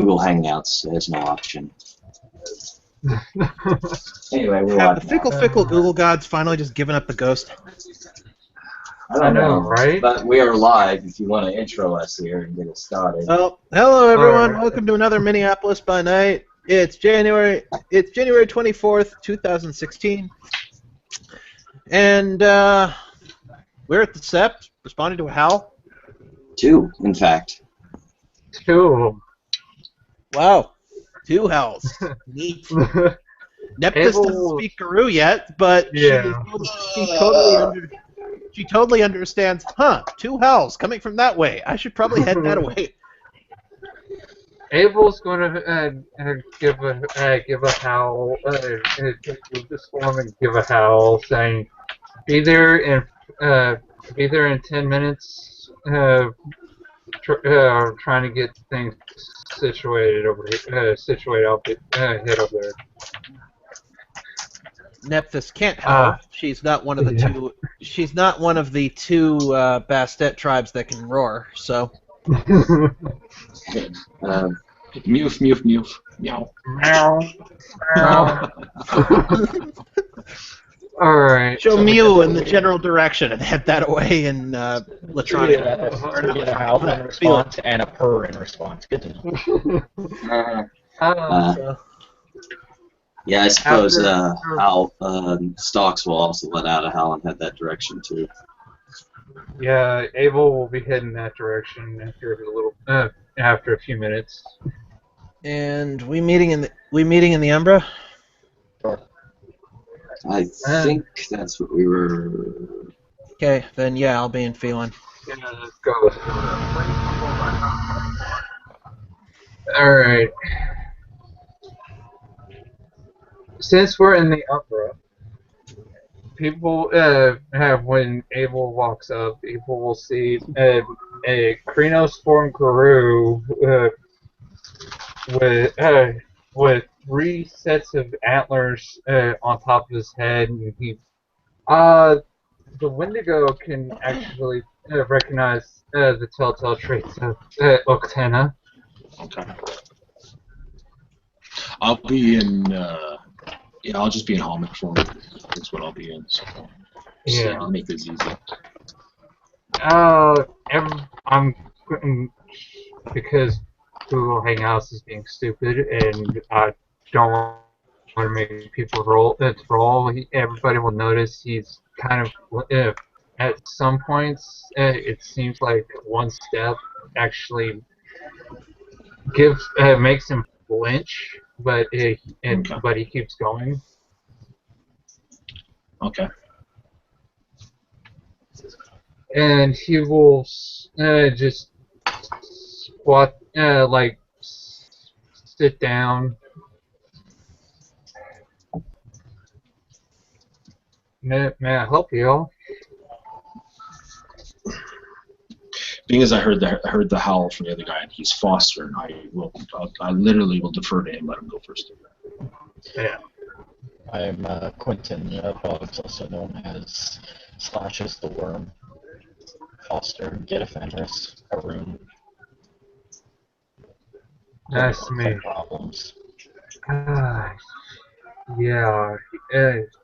Google Hangouts as no option. Anyway, we're Have the live now. fickle Google gods finally just given up the ghost? I don't know, right? But we are live if you want to intro us here and get us started. Oh, hello everyone. Alright. Welcome to another Minneapolis by Night. It's January 24th, 2016. And we're at the Sept, responding to a howl. 2, in fact. 2 Wow. 2 howls. Neat. of them. Neptus doesn't Abel- speak Garou yet, but Yeah. she totally understands, 2 howls coming from that way. I should probably head that way. Abel's going to give a howl, take this form and give a howl, saying, "Be there in 10 minutes. Trying to get things situated over here. Situated. I'll head over there." Nephthys can't howl. She's not one of the Yeah. two. She's not one of the 2 Bastet tribes that can roar. So Mewf, mewf, mewf. Meow. Meow. Meow. All right. she'll mew in the general direction and head that away in Latronic. We get a howl in response and a purr in response. Good to know. Yeah, I suppose After- Hal Stalks will also let out a howl and head that direction too. Yeah, Abel will be heading that direction after a few minutes. And we meeting in the Umbra. I think that's what we were. Okay, then yeah, I'll be in Phelan. Yeah, let's go. All right. Since we're in the Umbra, people when Abel walks up, people will see a Krenos-formed Garou with 3 sets of antlers on top of his head, and the Wendigo can actually recognize the telltale traits of Uktena. Okay. I'll be in. I'll just be in helmet form. That's what I'll be in. So Yeah. I'll make this easy. I'm because Google Hangouts is being stupid, and I don't want to make people roll. Everybody will notice he's kind of at some points. It seems like one step actually makes him flinch, but he keeps going. Okay. And he will just squat, sit down. May I help you all? Being as I heard the howl from the other guy, and he's Foster, and I literally will defer to him. Let him go first. Yeah. I'm Quentin Boggs, also known as Slashes the Worm. Foster, get a Fenris, a room. Nice to meet you. Problems. Yeah.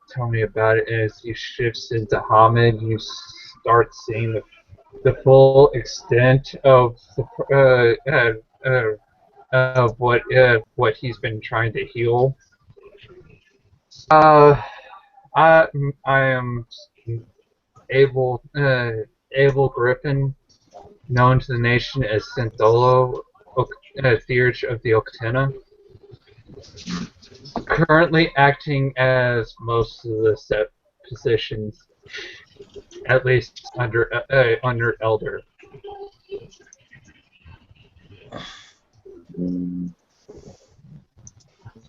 Tell me about it. As he shifts into Hamid, you start seeing the full extent of what he's been trying to heal. I am Abel Griffin, known to the nation as Syntholo, Theurge of the Uktena. Currently acting as most of the set positions, at least under Elder.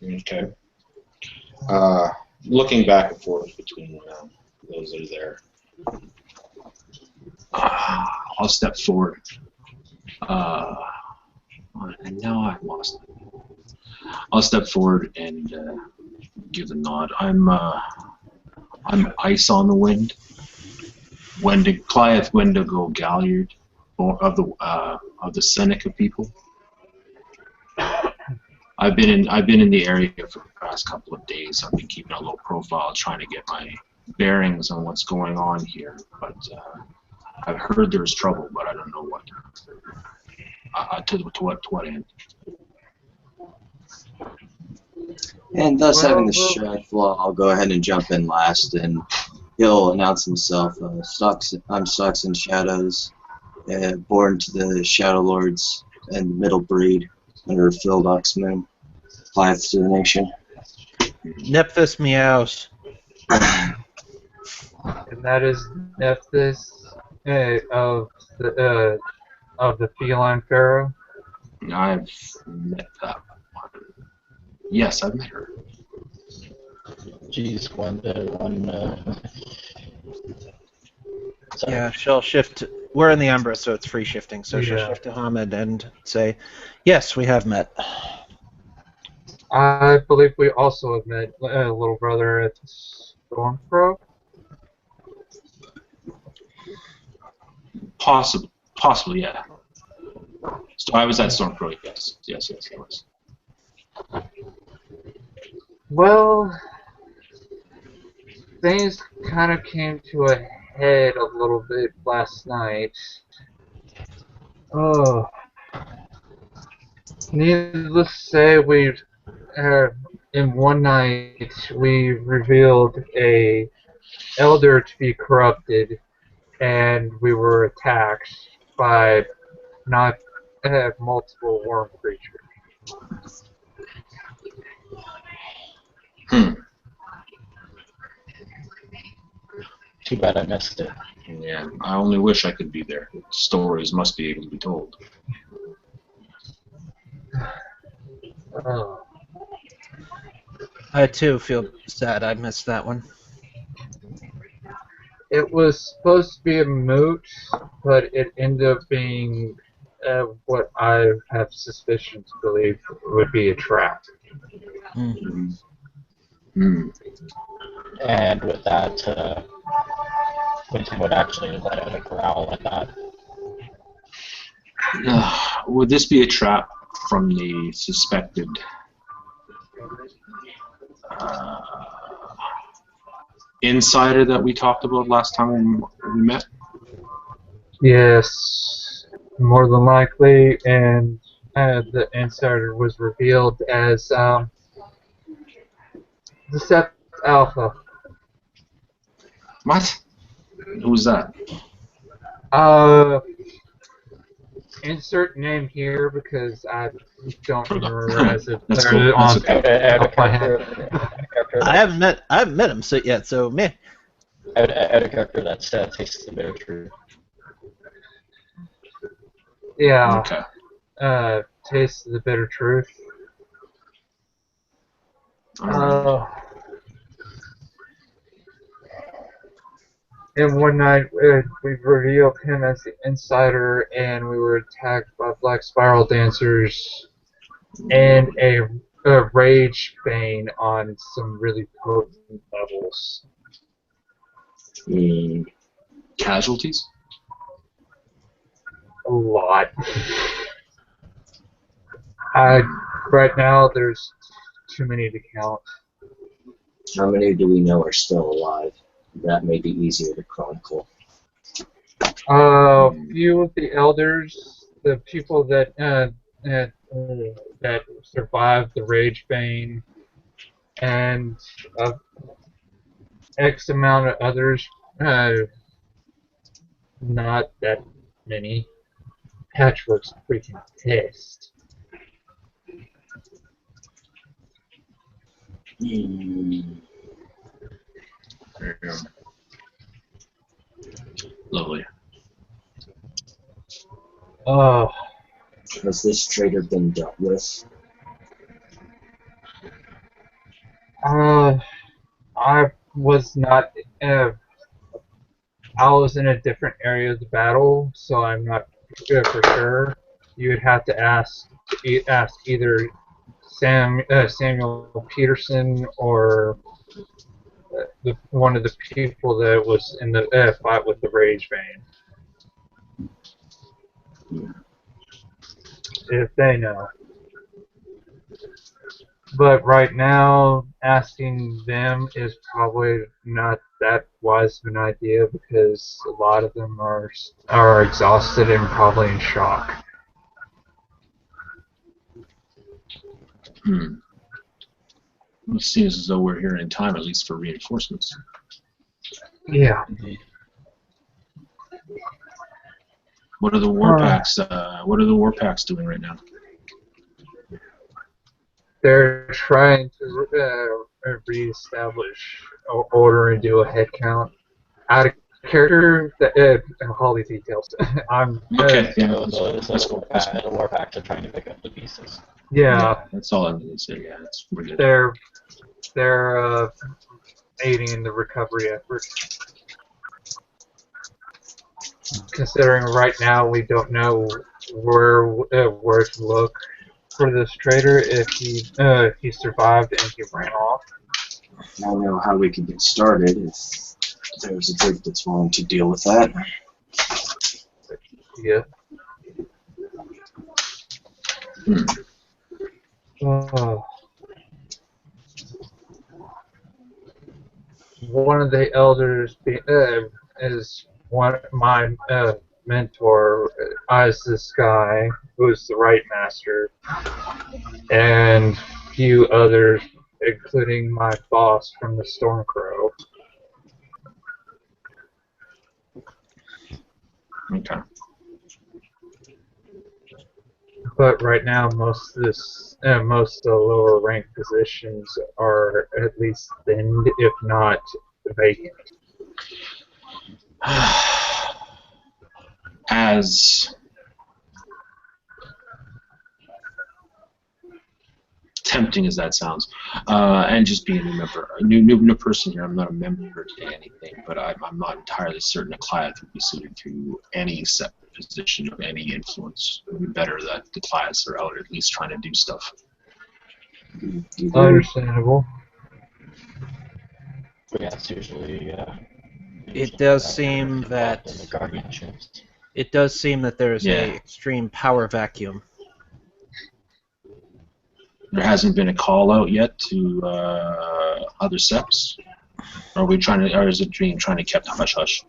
Okay. Looking back and forth between those that are there, I'll step forward. And now I've lost it. I'll step forward and give the nod. I'm Ice on the Wind. Cliath Wendigo Galliard, of the Seneca people. I've been in the area for the past couple of days. I've been keeping a low profile, trying to get my bearings on what's going on here. But I've heard there's trouble, but I don't know what. To what end? And thus, having the Well, strength, well, I'll go ahead and jump in last, and he'll announce himself. I'm Stocks and Shadows, born to the Shadow Lords and Middle Breed under Field Oxman, plieth to the nation. Nephthys meows. and that is Nephthys of the feline pharaoh. I've met that one. Yes, I've met her. Geez, sorry. Yeah, she'll shift. We're in the Umbra, so it's free shifting. So she'll Yeah. shift to Hamid and say, "Yes, we have met." I believe we also have met little brother at Stormcrow. Possibly, yeah. So I was at Stormcrow, yes, I was. Well, things kind of came to a head a little bit last night. Oh, needless to say, in one night we revealed a elder to be corrupted, and we were attacked by not multiple worm creatures. Too bad I missed it. Yeah, I only wish I could be there. Stories must be able to be told. Oh. I too feel sad. I missed that one. It was supposed to be a moot, but it ended up being what I have suspicion to believe would be a trap. Mm. And with that, Quentin would actually let out a growl at that. Would this be a trap from the suspected insider that we talked about last time we met? Yes, more than likely, and the insider was revealed as the Sept Alpha. What? Who's that? Insert name here because I don't remember as it That's there cool. it on That's okay. Out of top of my head. character, I haven't met him yet. So meh. out of character that tastes the bitter truth. Yeah, Okay. taste the bitter truth. Alright. And one night we revealed him as the insider, and we were attacked by black spiral dancers and a rage bane on some really potent levels. Casualties? A lot. Right now there's too many to count. How many do we know are still alive? That may be easier to chronicle. Few of the elders, the people that survived the rage bane, and X amount of others, not that many. Patchwork's freaking pissed. There you go. Lovely. Oh, Has this traitor been dealt with? I was not. I was in a different area of the battle, so I'm not for sure. You would have to ask either Samuel Peterson or one of the people that was in the fight with the Rage Bane. If they know. But right now, asking them is probably not that wise of an idea because a lot of them are exhausted and probably in shock. It seems as though we're here in time, at least for reinforcements. Yeah. What are the war packs? What are the war packs doing right now? They're trying to reestablish order and do a head count. Out of character, all these details. I'm Okay, yeah, So let's go. the Warpacks are trying to pick up the pieces. yeah. That's all I'm going to say. Yeah, we're good. They're aiding in the recovery effort. Considering right now we don't know where to look for this trader if he survived and he ran off. I know how we can get started if there's a group that's willing to deal with that. Yeah. Oh. One of the elders is my mentor, eyes this guy who's the right master, and a few others, including my boss from the Stormcrow. Okay. But right now, most of the lower rank positions are at least thinned, if not vacant. As tempting as that sounds, and just being a new person here, I'm not a member to anything, but I'm not entirely certain a client would be suited to any set position of any influence. It would be better that the clients are out at least trying to do stuff. Understandable. But yeah, it's usually. It does seem that the guardianships. it does seem that there is Yeah. a extreme power vacuum. There hasn't been a call out yet to other seps. Or is it being trying to keep hush hush?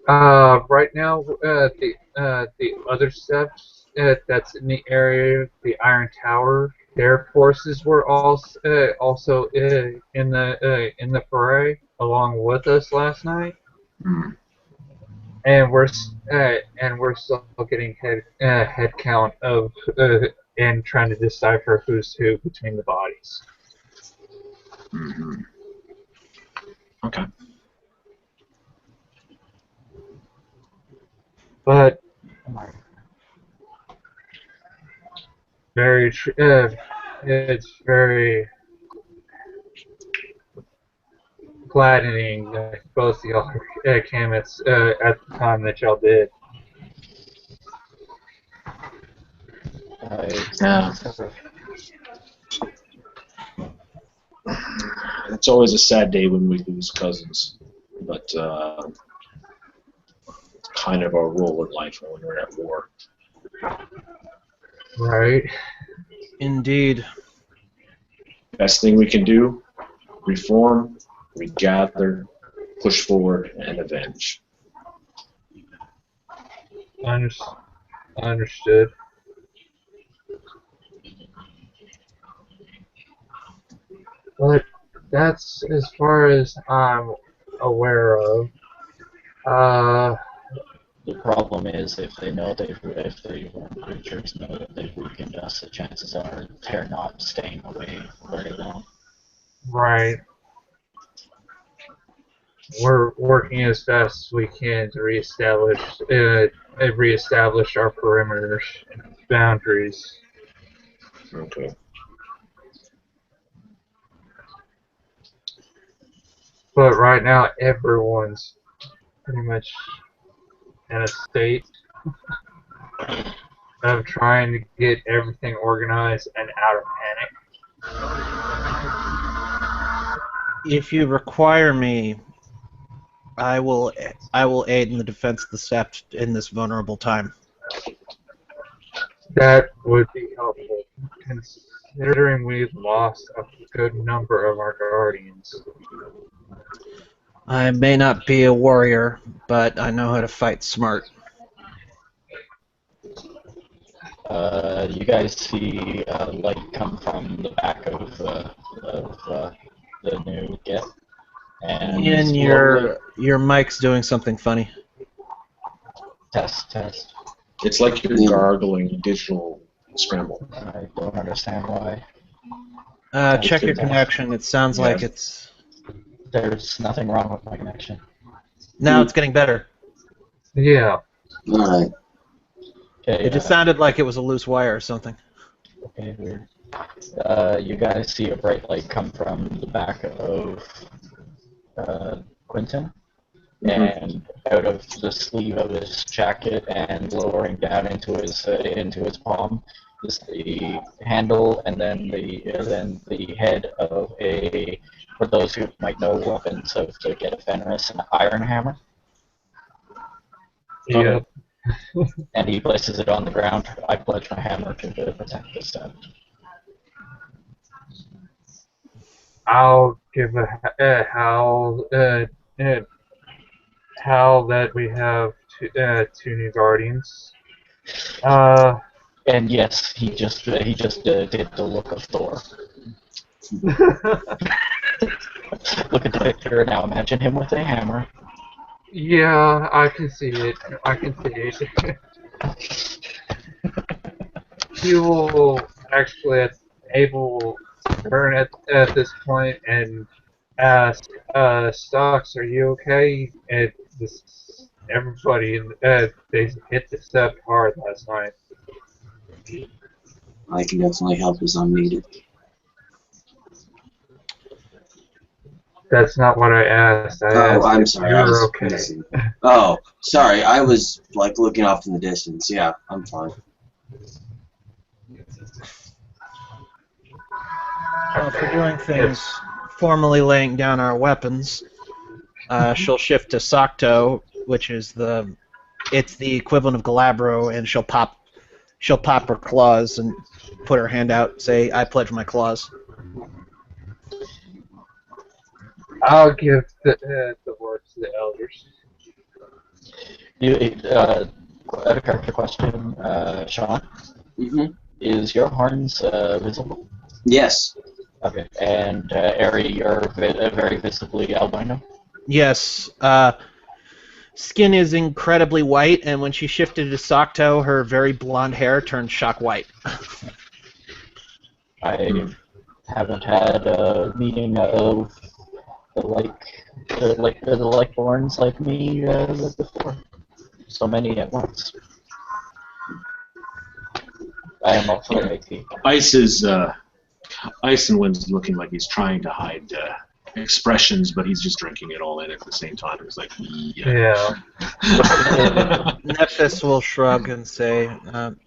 Right now, the other steps that's in the area, the Iron Tower, their forces were also in the foray along with us last night, and we're still getting head count of and trying to decipher who's who between the bodies. Mm-hmm. Okay. But it's very gladdening that both y'all came at the time that y'all did. Yeah. It's always a sad day when we lose cousins, but it's kind of our role in life when we're at war. Right. Indeed. Best thing we can do: reform, regather, push forward, and avenge. Understood. But that's as far as I'm aware of. The problem is if the creatures know that they've weakened us, the chances are they're not staying away very long. Right. We're working as fast as we can to reestablish our perimeters and boundaries. Okay. But right now, everyone's pretty much in a state of trying to get everything organized and out of panic. If you require me, I will aid in the defense of the Sept in this vulnerable time. That would be helpful, considering we've lost a good number of our guardians. I may not be a warrior, but I know how to fight smart. You guys see light come from the back of the new get, and Ian, slowly your mic's doing something funny. test. It's like you're gargling digital scramble. I don't understand why. Check your connection. It sounds Yeah. like it's... There's nothing wrong with my connection. Now it's getting better. Yeah. Alright. Okay, It just sounded like it was a loose wire or something. okay, weird. You guys see a bright light come from the back of Quentin, and out of the sleeve of his jacket and lowering down into his palm is the handle, and then the head of a, for those who might know weapons of the get a Fenris, an iron hammer, Yeah. and he places it on the ground. I pledge my hammer to protect this set. I'll give a howl that we have two new guardians. And yes, he just did the look of Thor. Look at the picture now. Imagine him with a hammer. Yeah, I can see it. He will actually able to turn at this point and ask, Stocks, are you okay? And everybody, they hit the step hard last night. I can definitely help as I'm needed. That's not what I asked. I asked I'm if sorry. you I were was okay. missing. Oh, sorry. I was like looking off in the distance. Yeah, I'm fine. Well, for doing things, formally laying down our weapons, she'll shift to Socto, which is the equivalent of Galabro, and she'll pop her claws and put her hand out, say, "I pledge my claws." I'll give the word to the elders. A character question, Sean. Mm-hmm. Is your horns visible? Yes. Okay. And Ari, you're very visibly albino? Yes. Skin is incredibly white, and when she shifted to Socto, her very blonde hair turned shock white. I haven't had a meeting of the like-borns like me before. So many at once. I am also an AT. Ice and Wind's looking like he's trying to hide expressions, but he's just drinking it all in at the same time. It's like, Yeah. Nephthys will shrug and say,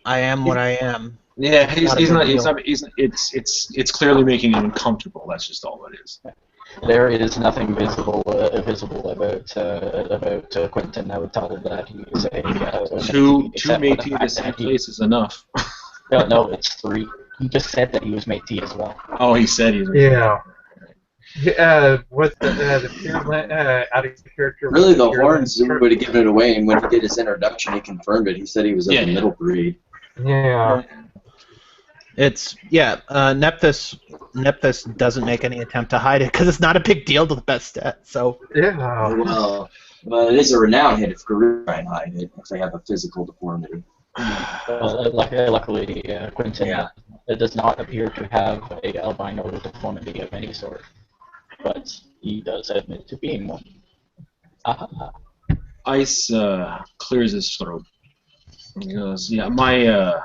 "I am what I am." Yeah, he's not. It's clearly making him uncomfortable. That's just all it is. There is nothing visible about Quentin. I would tell him that he is a Two except for the Métis in fact the same that he- place is enough. No, it's 3. He just said that he was Métis as well. Oh, he said he's. Yeah. With the pure out of character. Really, the horns would have given it away, and when he did his introduction, he confirmed it. He said he was of the middle breed. Yeah. Nephthys doesn't make any attempt to hide it because it's not a big deal to the best stat. So Yeah. Well, it is a renowned hit if Garou try and hide it if they have a physical deformity. Luckily, Quentin does not appear to have a albino deformity of any sort, but he does admit to being one. Ice clears his throat. He goes, "Yeah, my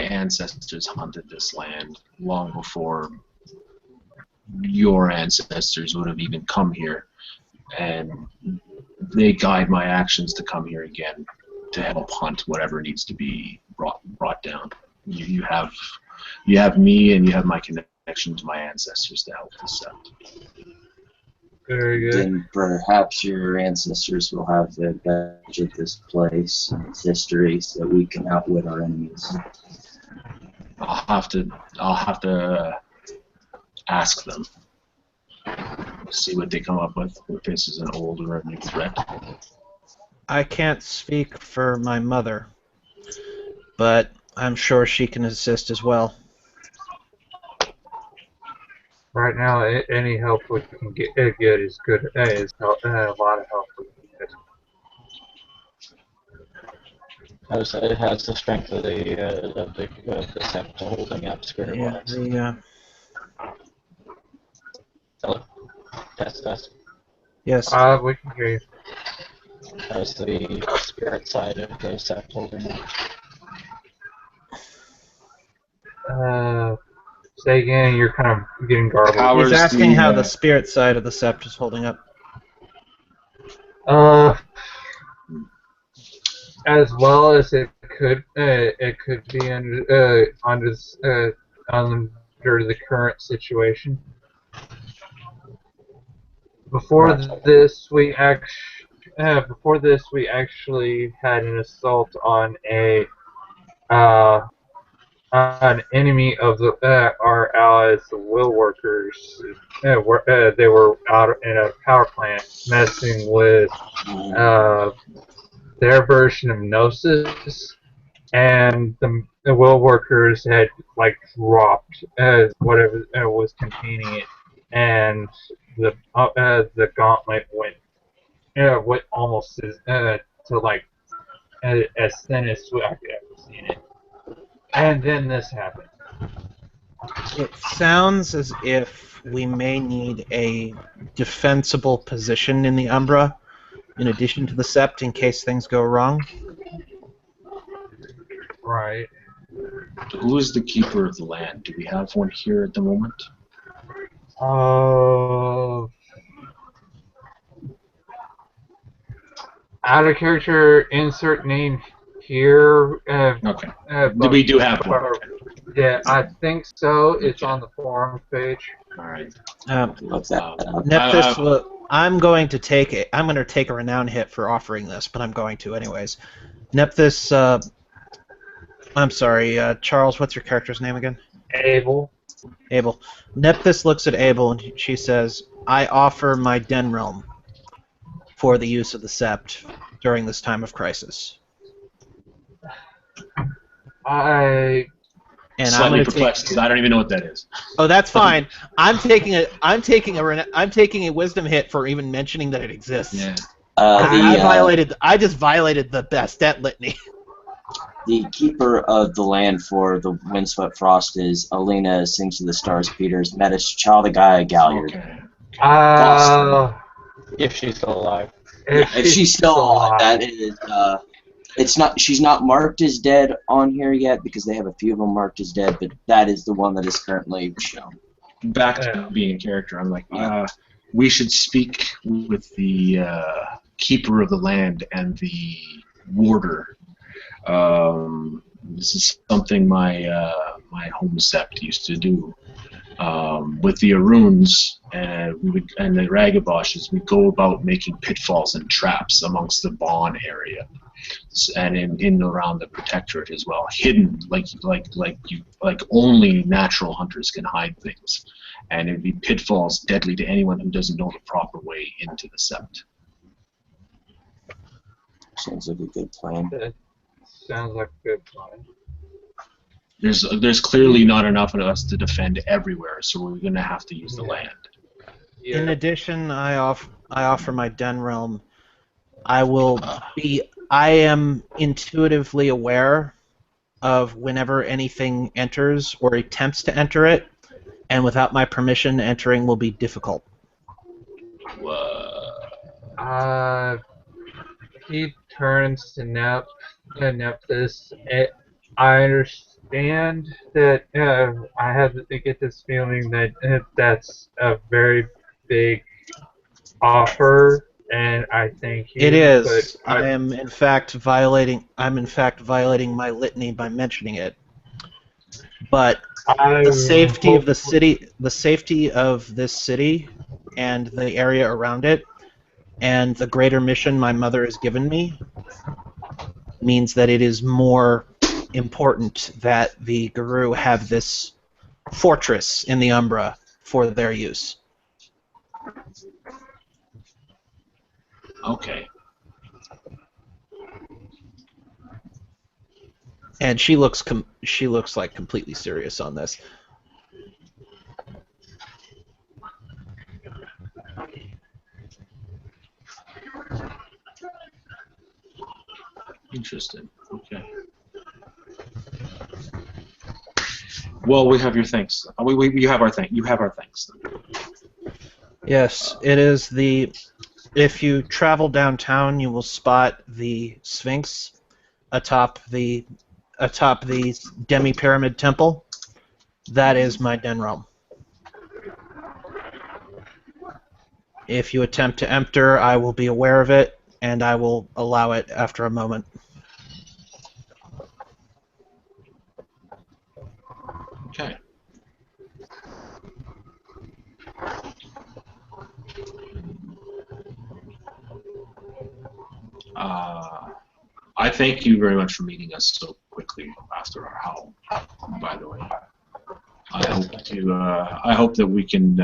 ancestors hunted this land long before your ancestors would have even come here, and they guide my actions to come here again to help hunt whatever needs to be brought down. You have me, and you have my connection to my ancestors to help this out." Very good. Then perhaps your ancestors will have the advantage of this place and its history so we can outwit our enemies. I'll have to ask them. See what they come up with. If this is an old or a new threat. I can't speak for my mother, but I'm sure she can assist as well. Right now, any help we can get is good. Is a lot of help we can get. It has the strength of the scepter holding up spirit Yeah, wise. Hello? Test. yes. We can hear you. How's the spirit side of the scepter holding up? Say again. You're kind of getting garbled. He's Powers asking the, how the spirit side of the sept is holding up. As well as it could be under the current situation. Before this, we actually had an assault on an enemy of our allies, the will workers. They were out in a power plant messing with their version of Gnosis, and the will workers had dropped whatever was containing it, and the gauntlet went almost to as thin as I've ever seen it. And then this happened. It sounds as if we may need a defensible position in the Umbra, in addition to the sept, in case things go wrong. Right. Who is the keeper of the land? Do we have one here at the moment? Out of character, insert name here. Okay. We do have one. Yeah, I think so. It's on the forums page. All right. Nephthys, I'm going to take a renown hit for offering this, but I'm going to anyways. Nephthys, I'm sorry, Charles. What's your character's name again? Abel. Abel. Nephthys looks at Abel and she says, "I offer my den realm for the use of the sept during this time of crisis." And slightly perplexed because I don't even know what that is. Oh, that's fine. I'm taking a wisdom hit for even mentioning that it exists. Yeah. I just violated the Bastet litany. The keeper of the land for the Windswept Frost is Alina Sings to the Stars Peters, Medish Child the Gaia Galliard. Okay. If she's still alive. If she's still alive, that is. She's not marked as dead on here yet because they have a few of them marked as dead, but that is the one that is currently shown. Back to being in character, I'm like, we should speak with the keeper of the land and the warder. This is something my home sept used to do. With the Aruns and the Ragaboshes, we go about making pitfalls and traps amongst the Bon area, and in and around the Protectorate as well, hidden like only natural hunters can hide things, and it'd be pitfalls deadly to anyone who doesn't know the proper way into the sept. Sounds like a good plan. That sounds like a good plan. There's clearly not enough of us to defend everywhere, so we're going to have to use the land. Yeah. In addition, I offer my den realm. I am intuitively aware of whenever anything enters or attempts to enter it, and without my permission, entering will be difficult. He turns to Nephthys. I understand that I have to get this feeling that that's a very big offer, and I thank you. It is. But I'm in fact violating my litany by mentioning it. But the safety of the city, the safety of this city, and the area around it, and the greater mission my mother has given me, means that it is more important that the Garou have this fortress in the Umbra for their use. Okay. And she looks like completely serious on this. Interesting. Okay. Well, we have your thanks. You have our thanks. You have our thanks. Yes, it is the. If you travel downtown, you will spot the Sphinx atop the demi-pyramid temple. That is my den realm. If you attempt to enter, I will be aware of it, and I will allow it after a moment. Okay. I thank you very much for meeting us so quickly after our howl. By the way, I hope that we can.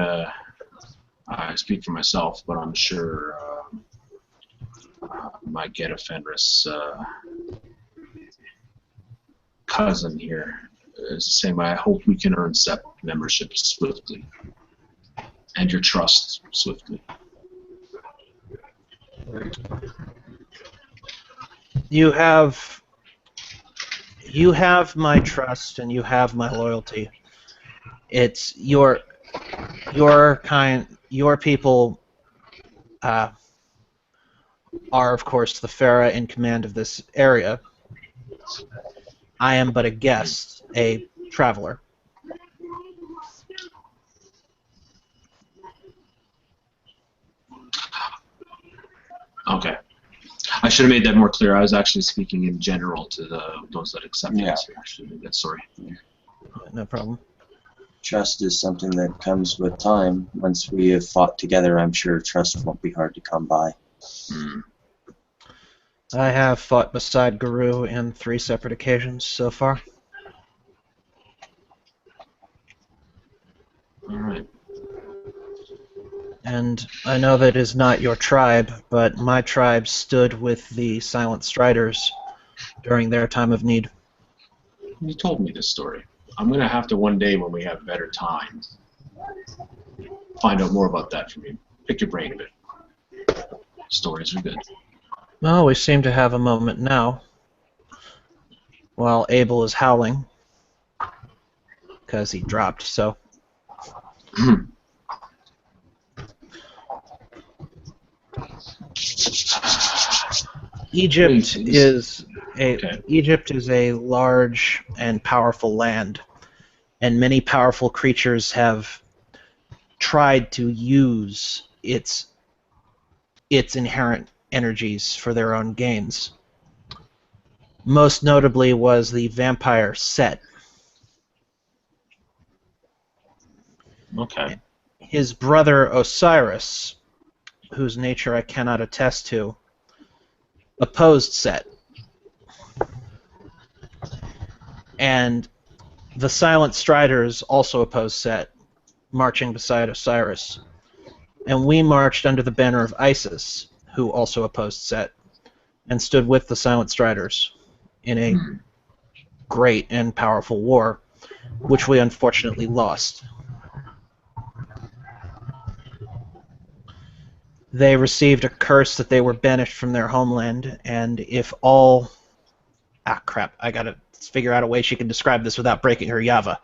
I speak for myself, but I'm sure my Get a Fenris cousin here is the same. I hope we can earn SEP membership swiftly, and your trust swiftly. You have my trust and you have my loyalty. It's your people are of course the Farah in command of this area. I am but a guest, a traveler. Okay. I should have made that more clear. I was actually speaking in general to those that accept us. I should have made that. Sorry. No problem. Trust is something that comes with time. Once we have fought together, I'm sure trust won't be hard to come by. I have fought beside Garou in 3 separate occasions so far. All right. And I know that it is not your tribe, but my tribe stood with the Silent Striders during their time of need. You told me this story. I'm going to have to one day when we have better time find out more about that from you. Pick your brain a bit. Stories are good. Well, we seem to have a moment now, while Abel is howling, because he dropped, so... Egypt is a large and powerful land, and many powerful creatures have tried to use its inherent energies for their own gains. Most notably was the vampire Set. Okay. His brother Osiris, whose nature I cannot attest to, opposed Set. And the Silent Striders also opposed Set, marching beside Osiris. And we marched under the banner of Isis, who also opposed Set, and stood with the Silent Striders in a great and powerful war, which we unfortunately lost. They received a curse that they were banished from their homeland, and if all... Ah, crap, I gotta figure out a way she can describe this without breaking her Java.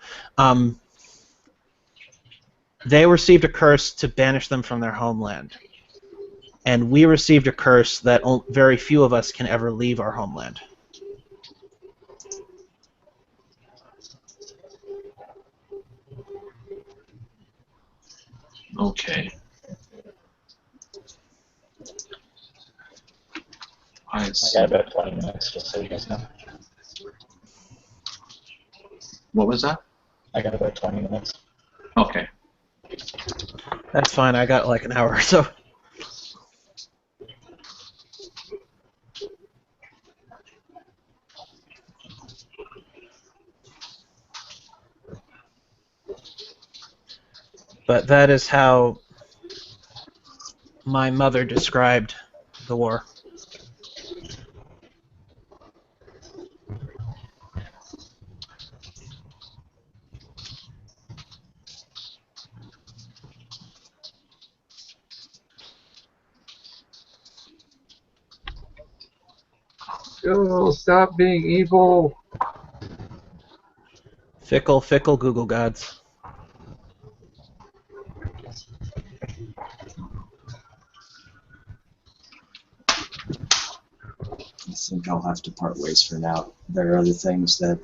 They received a curse to banish them from their homeland. And we received a curse that very few of us can ever leave our homeland. Okay. I got about 20 minutes, just so you guys know. What was that? I got about 20 minutes. Okay. That's fine, I got like an hour or so. But that is how my mother described the war. Oh, stop being evil. Fickle, fickle Google gods. I think I'll have to part ways for now. There are other things that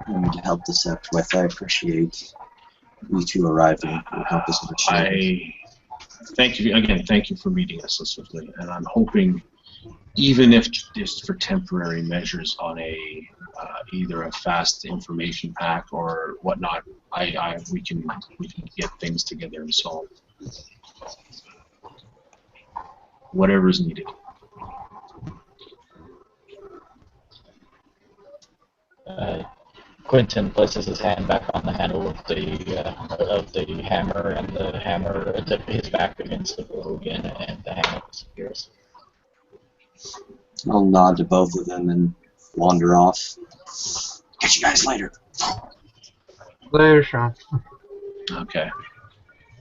I need to help Decept with. I appreciate you two arriving. It will help us initiate. Thank you again. Thank you for meeting us so swiftly, and I'm hoping, even if just for temporary measures on a either a fast information pack or whatnot, we can get things together and solve whatever is needed. Quentin places his hand back on the handle of the hammer, and the hammer his back against the bow again, and the hammer disappears. I'll nod to both of them and wander off. Catch you guys later. Later, Sean. Okay.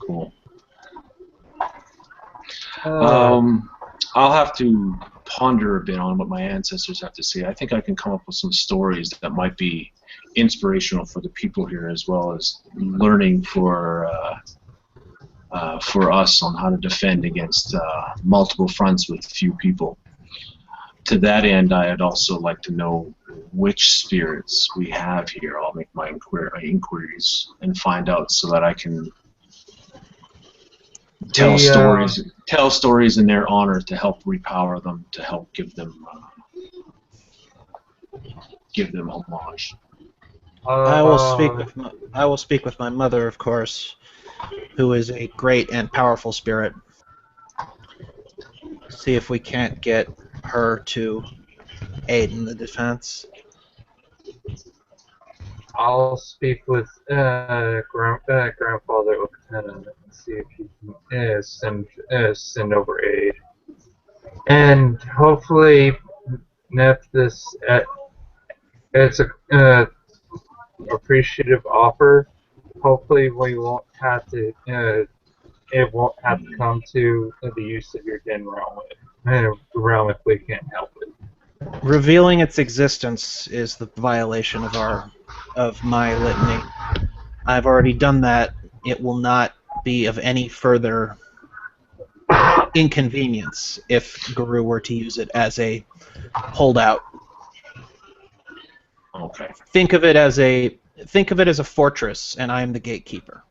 Cool. Uh, I'll have to ponder a bit on what my ancestors have to say. I think I can come up with some stories that might be inspirational for the people here, as well as learning for us on how to defend against multiple fronts with few people. To that end, I'd also like to know which spirits we have here. I'll make my inquiries and find out so that I can tell stories in their honor to help repower them, to help give them homage. I will speak with my mother, of course, who is a great and powerful spirit. See if we can't get her to aid in the defense. I'll speak with grandfather Uktena and see if he can send over aid. And hopefully, if this it's a appreciative offer, hopefully we won't have to. It won't have to come to the use of your den realm if we can't help it. Revealing its existence is the violation of my litany. I've already done that. It will not be of any further inconvenience if Garou were to use it as a holdout. Okay. Think of it as a fortress, and I am the gatekeeper.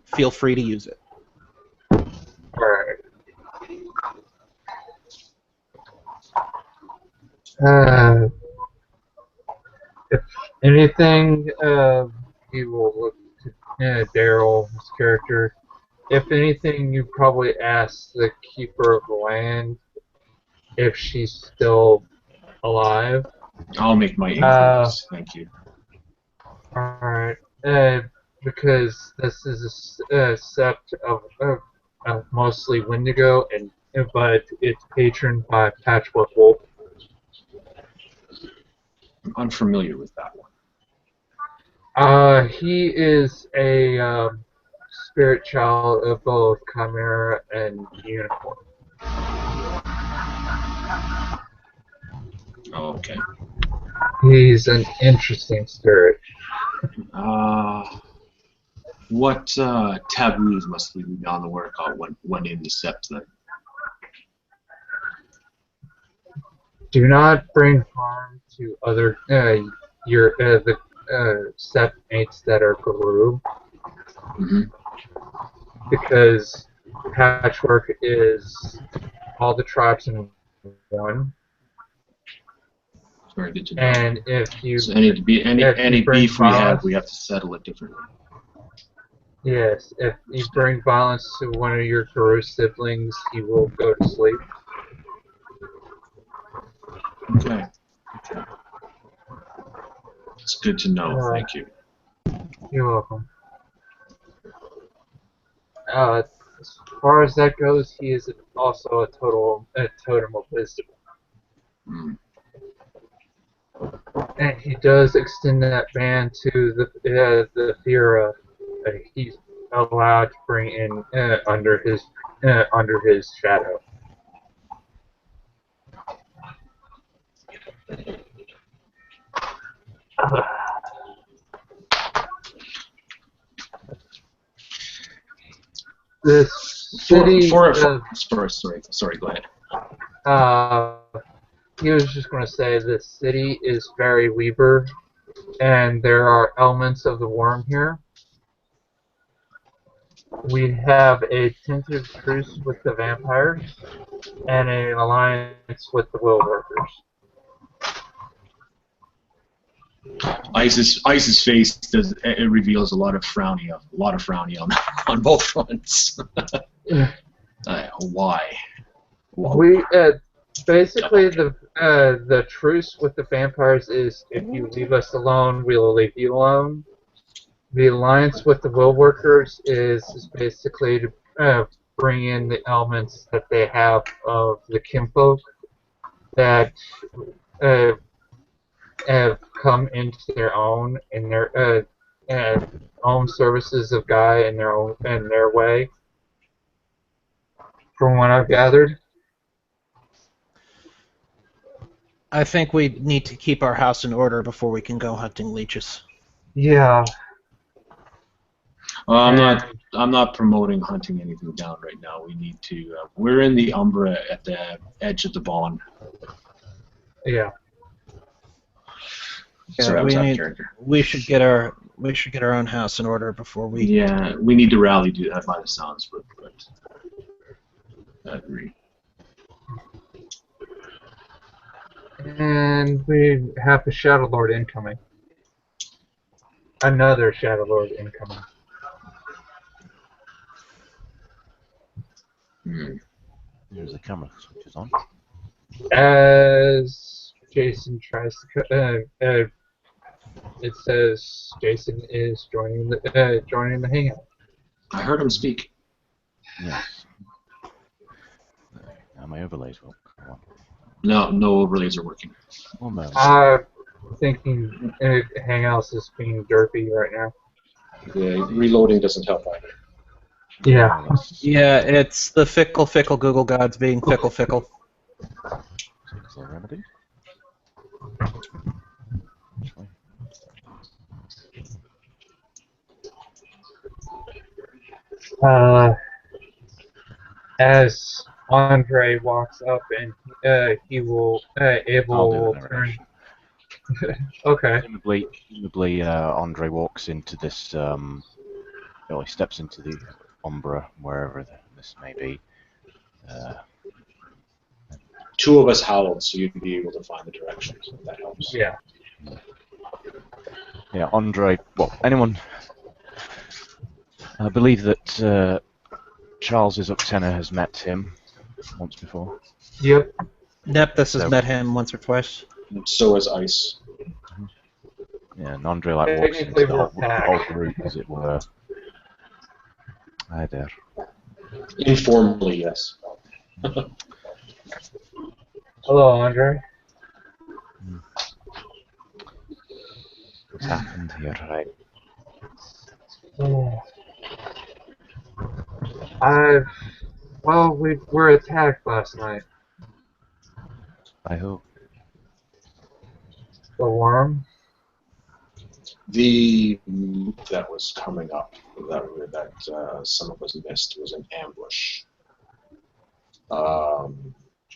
Feel free to use it. Alright. If anything, you will look to Daryl, his character. If anything, you probably ask the keeper of the land if she's still alive. I'll make my inquiries. Thank you. Alright. Because this is a sept of mostly Wendigo, but it's patroned by Patchwork Wolf. I'm unfamiliar with that one. He is a spirit child of both Chimera and Unicorn. Oh, okay. He's an interesting spirit. What taboos must we be on the lookout when in the sept then? Do not bring harm to other the sept mates that are Garou, because Patchwork is all the tribes in one. Very good to know. And if you so any beef we have, we have to settle it differently. Yes, if you bring violence to one of your Garou siblings, he will go to sleep. Okay. It's good to know. Thank you. You're welcome. as far as that goes, he is also a totem of wisdom. Hmm. And he does extend that ban to the Fira that he's allowed to bring in under his shadow. This city. Sorry. Go ahead. He was just going to say this city is very Weaver, and there are elements of the worm here. We have a tentative truce with the vampires and an alliance with the will workers. Ice's face reveals a lot of frowny on both fronts. Why? We basically the truce with the vampires is if you leave us alone, we will leave you alone. The alliance with the will workers is basically to bring in the elements that they have of the kinfolk that have come into their own in their own services of Guy in their way. From what I've gathered. I think we need to keep our house in order before we can go hunting leeches. Yeah. I'm not promoting hunting anything down right now. We need to. We're in the Umbra at the edge of the Bond. Yeah. Sorry, I was out of character. We should get our own house in order before we. Yeah, we need to rally do that by the sounds, but I agree. And we have the Shadow Lord incoming. Another Shadow Lord incoming. There's the camera switches on. As Jason tries to, it says Jason is joining the hangout. I heard him speak. Yes. Now my overlays will come on. No overlays are working. One moment. I'm thinking Hangouts is being derpy right now. Yeah, reloading doesn't help either. Yeah. Yeah, it's the fickle Google gods being fickle. Is there a remedy? As Andre walks up and he will I'll do will the turn. narration. Okay. Presumably, Andre walks into this. Well, he steps into the Umbra, wherever this may be. Two of us howled, so you'd be able to find the directions, if that helps. Yeah. Yeah, Andre. Well, anyone. I believe that Charles's Uktena has met him once before. Yep. Nepthys has So- met him once or twice. And so is Ice. Yeah, and Andre walks into Technically, the we're whole group, as it were. Hi there. Informally, yes. Hello, Andre. What's happened here, right? We were attacked last night. I hope. The worm. The loop that was coming up, that some of us missed, was an ambush.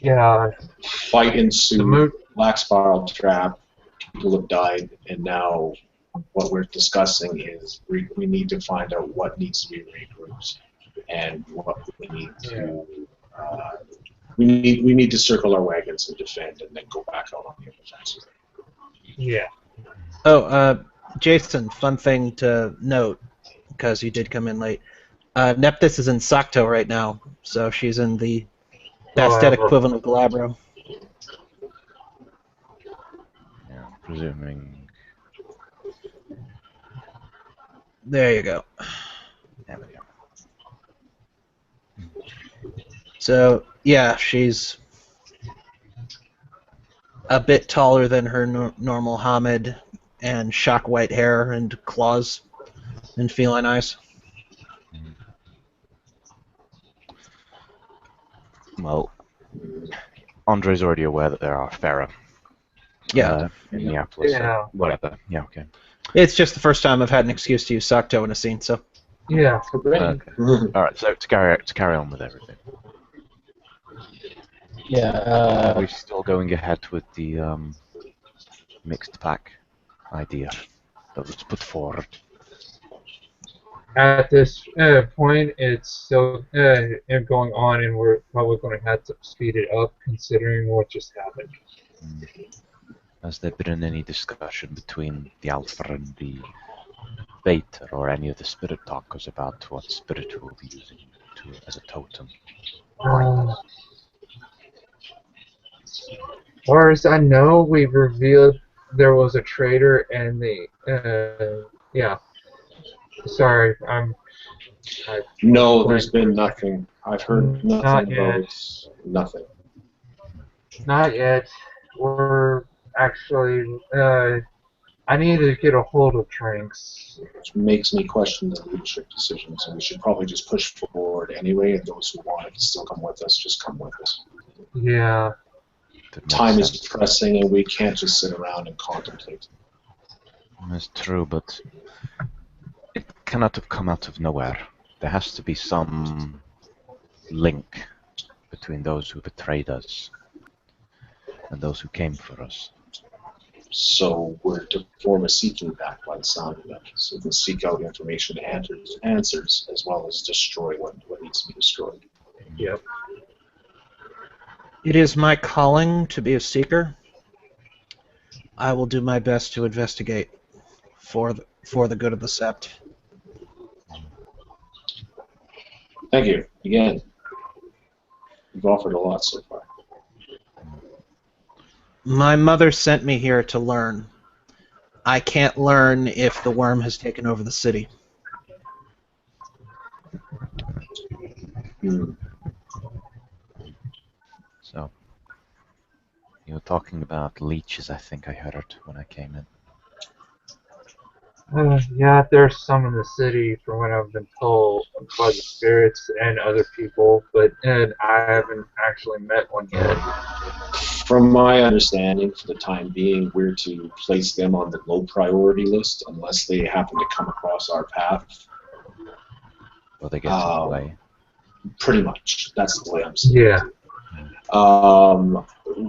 Yeah. Fight ensued, moot- black spiral trap, people have died, and now what we're discussing is we need to find out what needs to be regrouped and what we need to we need to circle our wagons and defend and then go back out on the offensive. Yeah. Oh, Jason, fun thing to note, because you did come in late. Nepthys is in Socto right now, so she's in the Bastet equivalent of Galabro. Yeah, presuming. There you go. There we go. So, yeah, she's a bit taller than her normal Hamid, and shock white hair and claws and feline eyes. Well, Andre's already aware that there are Farah Yeah. in Neapolis. Yeah. So whatever. Yeah, okay. It's just the first time I've had an excuse to use Sakto in a scene, so. Yeah. Okay. Alright, so to carry on with everything. Yeah. Are we still going ahead with the mixed pack idea that was put forward? At this point, it's still going on, and we're probably going to have to speed it up, considering what just happened. Has there been any discussion between the Alpha and the Beta, or any of the spirit talkers, about what spirit we'll be using as a totem? As far as I know, we've revealed there was a traitor, and yeah. Sorry, No, there's been nothing. I've heard Not nothing yet. about nothing. Not yet. We're actually. I need to get a hold of Tranks. Which makes me question the leadership decisions, and we should probably just push forward anyway, and those who want to still come with us, just come with us. Yeah. Time is pressing, and we can't just sit around and contemplate. That's true, but it cannot have come out of nowhere. There has to be some link between those who betrayed us and those who came for us. So we're to form a seeking pack by the sound of it. So we can seek out information and answers, as well as destroy what needs to be destroyed. Yep. It is my calling to be a seeker. I will do my best to investigate for the good of the Sept. Thank you. Again, you've offered a lot so far. My mother sent me here to learn. I can't learn if the worm has taken over the city. So, you were talking about leeches, I think I heard when I came in. Yeah, there's some in the city, from what I've been told by the spirits and other people, but I haven't actually met one yet. From my understanding, for the time being, we're to place them on the low priority list unless they happen to come across our path. Well, they get in the way. Pretty much. That's the way I'm seeing Yeah. it.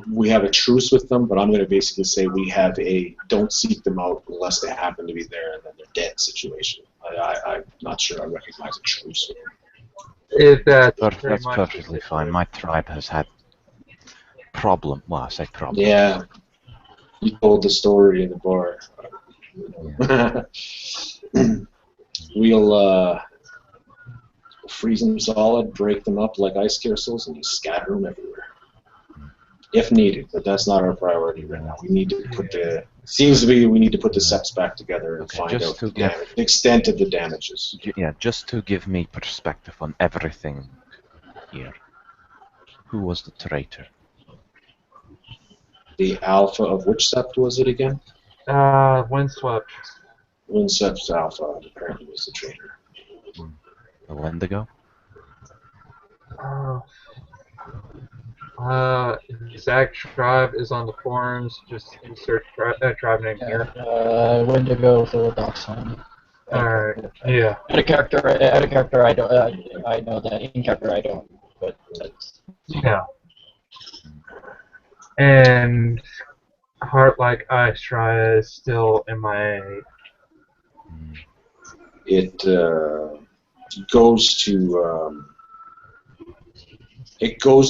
We have a truce with them, but I'm going to basically say we have a don't seek them out unless they happen to be there and then they're dead situation. I'm not sure I recognize a truce with them. If that's That's perfectly fine. My tribe has had problem. Well, I say problem. Yeah. You told the story in the bar. Yeah. We'll freeze them solid, break them up like ice crystals, and just scatter them everywhere. If needed, but that's not our priority right now. We need to put the we need to put the seps back together and find out the extent of the damages. Yeah, just to give me perspective on everything here. Who was the traitor? The alpha of which sept was it again? Windswept. Windsept's alpha apparently was the traitor. The Wendigo? Exact tribe is on the forums. Just insert tribe name here. Wendigo Philodoxon. Alright. Yeah. Out of character, I don't. I know that. In character, I don't. But that's. Yeah. And Heart Like Ice Try is still MIA. It goes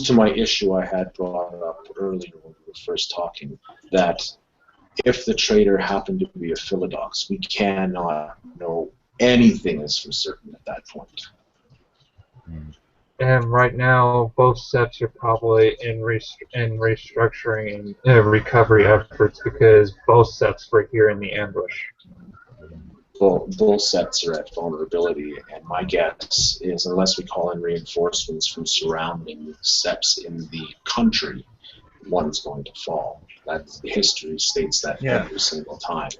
to my issue I had brought up earlier when we were first talking, that if the traitor happened to be a Philodox, we cannot know anything is for certain at that point. And right now, both sets are probably in restructuring and recovery efforts because both sets were here in the ambush. bull sets are at vulnerability, and my guess is unless we call in reinforcements from surrounding seps in the country, one's going to fall. That history states that Yeah. every single time.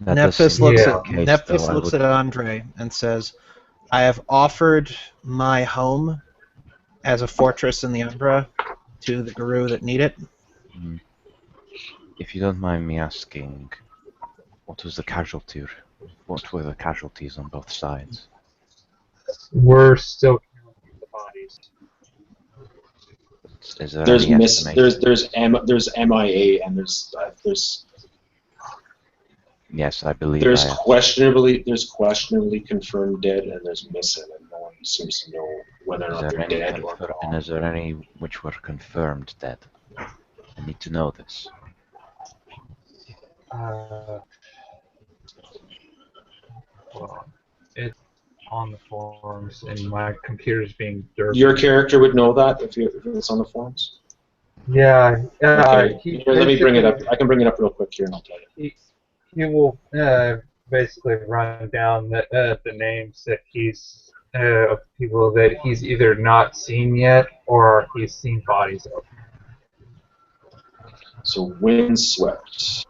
That does Nephthys seem looks to at be the case, Nephthys though. I looks would- at Andre and says, "I have offered my home as a fortress in the Umbra to the Garou that need it." Mm. If you don't mind me asking, what was the casualty? What were the casualties on both sides? We're still counting the bodies. Is there There's any miss. estimation? There's MIA, and there's Yes, I believe there's I have. questionably confirmed dead, and there's missing, and no one seems to know whether or Is not there they're any dead or and gone. is there any which were confirmed dead? I need to know this. Well, it's on the forums, and my computer's being dirty. Your character would know that if it's on the forums. Yeah. Okay. He Here, let me bring it up. basically- I can bring it up real quick here, and I'll tell you. He will basically run down the names that he's of people that he's either not seen yet or he's seen bodies of. So windswept.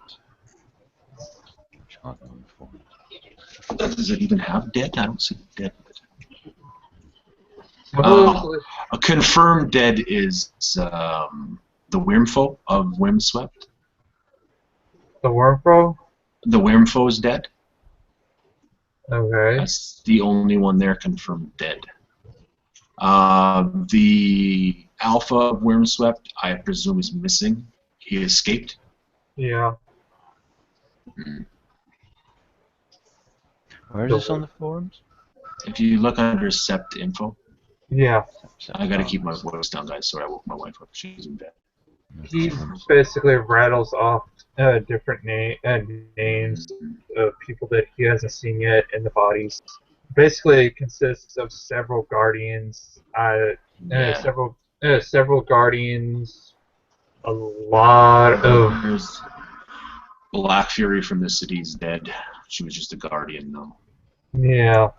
Does it even have dead? I don't see dead. Supposedly, A confirmed dead is the Wyrmfoe of Windswept. the Wormfro. The Wyrmfoe is dead. Okay. That's the only one there confirmed dead. The Alpha of Wyrmswept, I presume, is missing. He escaped. Yeah. Where is this on the forums? If you look under Sept info, Yeah. I gotta keep my voice down, guys. Sorry, I woke my wife up. She's in bed. He basically rattles off different names of people that he hasn't seen yet and the bodies. Basically, it consists of several guardians, several guardians, a lot of. There's Black Fury from the city's dead. She was just a guardian, though. Yeah.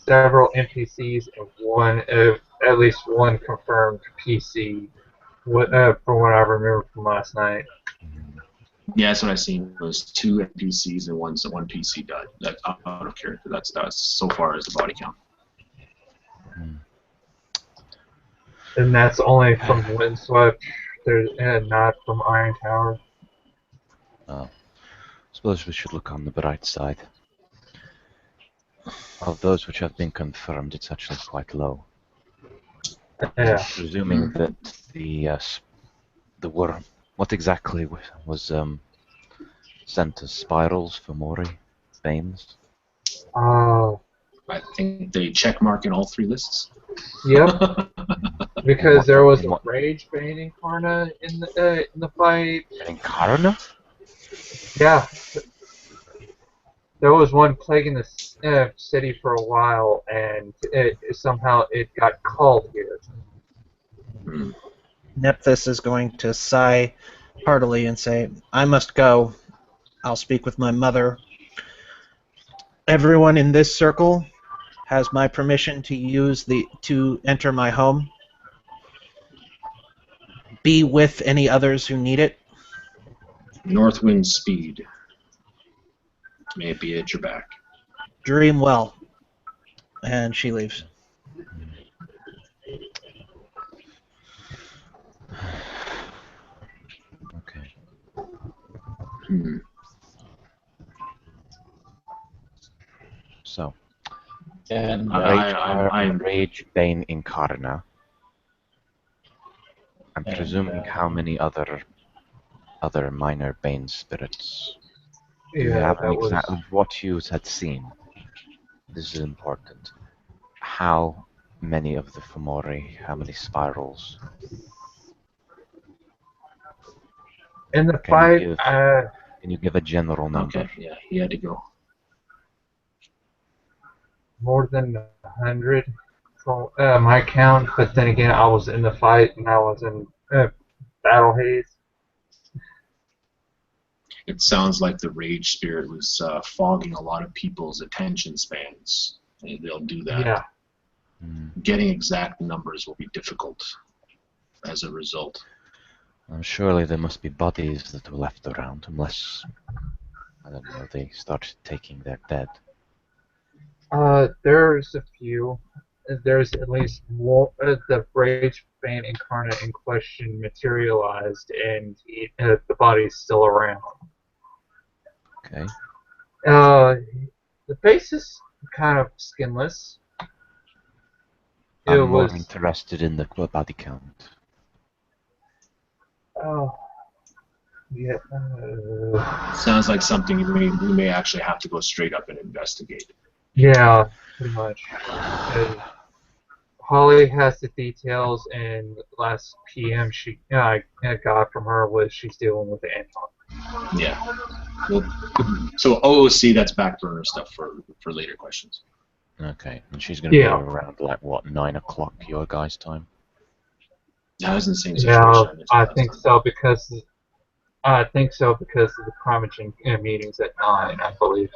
Several NPCs and at least one confirmed PC. From what I remember from last night. Yeah, that's what I seen. Was 2 NPCs and one PC died. That's out of character. That's so far as the body count. And that's only from Windswept. There's not from Iron Tower. Oh. Suppose we should look on the bright side. Of those which have been confirmed, it's actually quite low. Yeah. Presuming that the worm, what exactly was sent as spirals for Mori, Banes? Oh. I think they check mark in all 3 lists. Yep. Because there was In a what- Rage Bane Incarna in the fight. In Karna? Yeah. There was one plaguing the city for a while, and somehow it got called here. Nephthys is going to sigh heartily and say, "I must go. I'll speak with my mother. Everyone in this circle has my permission to enter my home. Be with any others who need it." Northwind speed. May it be at your back. Dream well. And she leaves. Okay. So, And I'm Rage Bane Incarna. I'm And, presuming how many other minor Bane spirits? Do you Yeah, have an that was. of what you had seen? This is important. How many of the Fomori? How many spirals? In the Can you fight, give- Can you give a general number? okay. Yeah, he had to go. more than 100 from my count, but then again, I was in the fight and I was in battle haze. It sounds like the rage spirit was fogging a lot of people's attention spans. And they'll do that. Yeah. Getting exact numbers will be difficult as a result. Surely there must be bodies that were left around, unless, I don't know, they started taking their dead. There's a few. There's at least more. The Rage Bane incarnate in question materialized, and the body's still around. Okay. The face is kind of skinless. I'm more interested in the body count. Oh. Yeah. Sounds like something we may actually have to go straight up and investigate. Yeah, pretty much. Holly has the details, and last PM I got from her was she's dealing with the Anton. Yeah. Well, so OOC, that's back burner stuff for later questions. Okay, and she's going to be around, like, what, 9 o'clock your guys' time? I was in the same situation. Yeah, I think so because of the Primogen meetings at 9, I believe.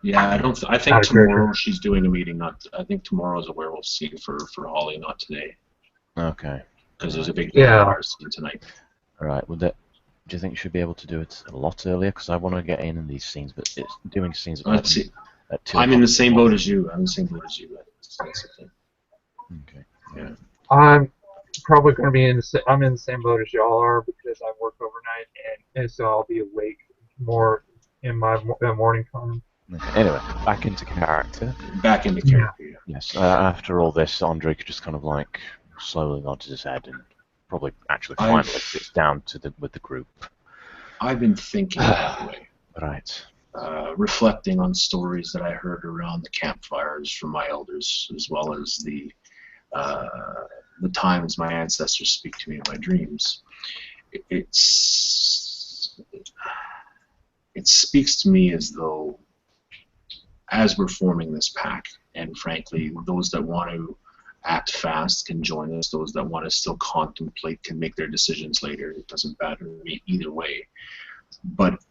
Yeah, I think tomorrow she's doing a meeting. I think tomorrow's a werewolf scene for Holly, not today. Okay. Because there's a big vampire scene tonight. All right. Do you think you should be able to do it a lot earlier? Because I want to get in these scenes, but it's doing scenes at 2 I'm in the same boat as you. That's the thing. Okay. Yeah. I'm probably going to be I'm in the same boat as y'all are because I work overnight, and so I'll be awake more in my morning time. Okay. Anyway, back into character. Back into character. Yeah. Yes. After all this, Andre could just kind of like slowly nods his head and probably actually finally sits down with the group. I've been thinking that way. Right. Reflecting on stories that I heard around the campfires from my elders, as well as the times my ancestors speak to me in my dreams. It speaks to me as though, as we're forming this pack, and frankly, those that want to act fast can join us. Those that want to still contemplate can make their decisions later. It doesn't matter either way. But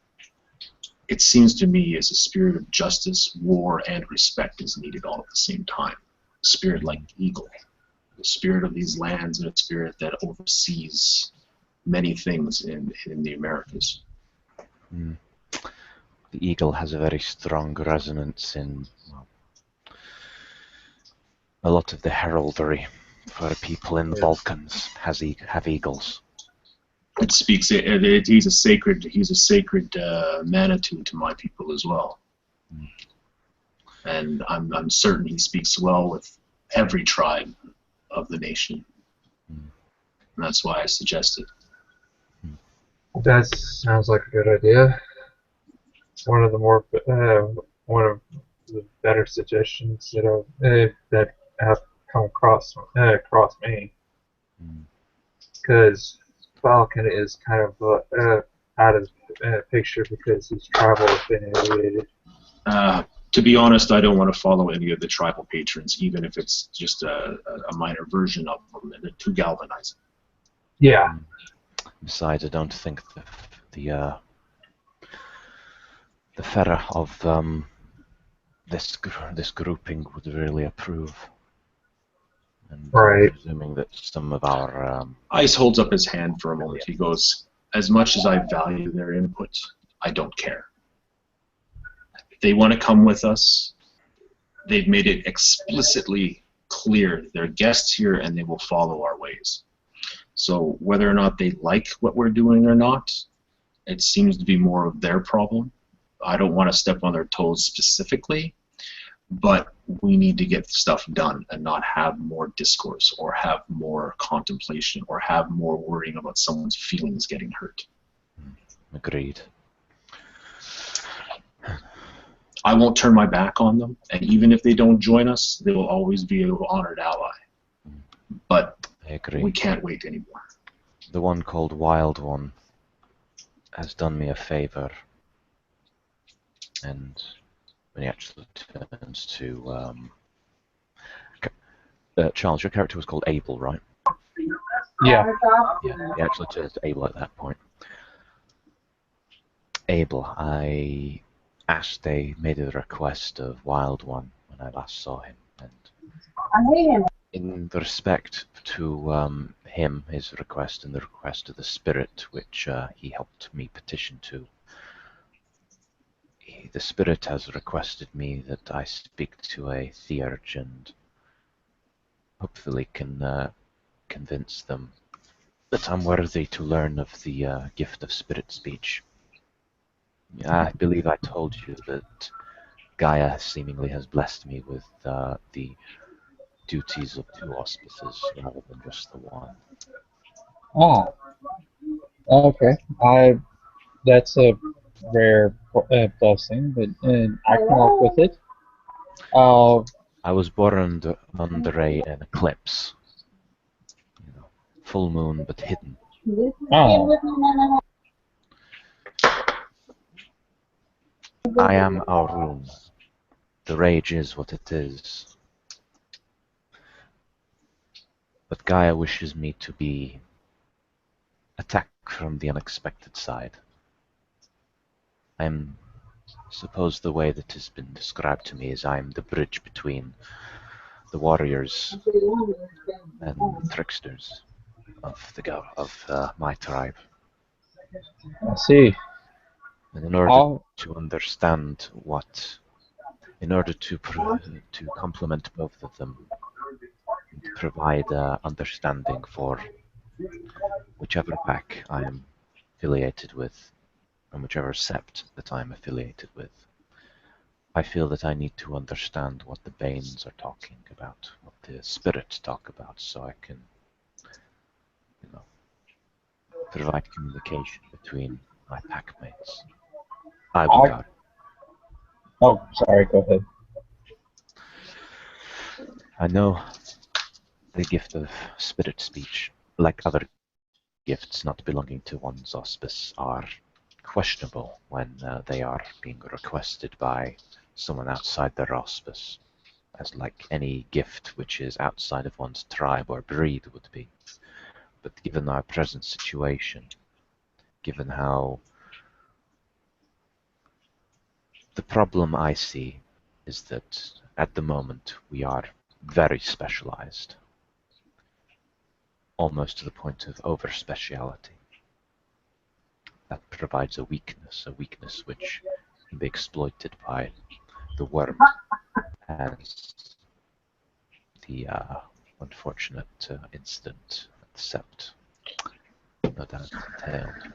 it seems to me as a spirit of justice, war, and respect is needed all at the same time. A spirit like Eagle, the spirit of these lands, and a spirit that oversees many things in the Americas. Mm. The Eagle has a very strong resonance in a lot of the heraldry for people in the Balkans have eagles. It speaks. He's a sacred Manitou to my people as well, and I'm certain he speaks well with every tribe of the nation. And that's why I suggested. That sounds like a good idea. One of the better suggestions that have come across me, because Falcon is kind of out of the picture because his travel has been alienated. To be honest, I don't want to follow any of the tribal patrons, even if it's just a minor version of them, and they're too galvanizing. Yeah. Besides, I don't think the Fera of this grouping would really approve. And right. Presuming that some of our Ice holds up his hand for a moment. He goes, "As much as I value their input, I don't care. If they want to come with us, they've made it explicitly clear they're guests here and they will follow our ways. So whether or not they like what we're doing or not, it seems to be more of their problem. I don't want to step on their toes specifically, but we need to get stuff done and not have more discourse or have more contemplation or have more worrying about someone's feelings getting hurt." Agreed. I won't turn my back on them, and even if they don't join us, they will always be an honored ally. But I agree. We can't wait anymore. The one called Wild One has done me a favor, and when he actually turns to Charles, your character was called Abel, right? Yeah. Yeah, he actually turns to Abel at that point. Abel, I asked they made a request of Wild One when I last saw him, and in respect to him, his request, and the request of the spirit, which he helped me petition to, the spirit has requested me that I speak to a theurge and hopefully can convince them that I'm worthy to learn of the gift of spirit speech. I believe I told you that Gaia seemingly has blessed me with the duties of 2 auspices rather than just the 1. Oh, okay. That's a rare blessing, but I can work with it. I was born under an eclipse, full moon but hidden. Oh. I am Arun. The rage is what it is. But Gaia wishes me to be attacked from the unexpected side. Suppose the way that has been described to me is I am the bridge between the warriors and the tricksters of my tribe. I see. And in order to understand in order to complement both of them, and to provide understanding for whichever pack I am affiliated with, and whichever sept that I am affiliated with, I feel that I need to understand what the Banes are talking about, what the spirits talk about, so I can, provide communication between my packmates. I will go. Oh, sorry, go ahead. I know the gift of spirit speech, like other gifts not belonging to one's auspice, are questionable when they are being requested by someone outside their auspice, as like any gift which is outside of one's tribe or breed would be. But given our present situation, given how the problem I see is that at the moment we are very specialized, almost to the point of over-speciality. That provides a weakness which can be exploited by the worm, as the unfortunate incident at the Sept no doubt entailed.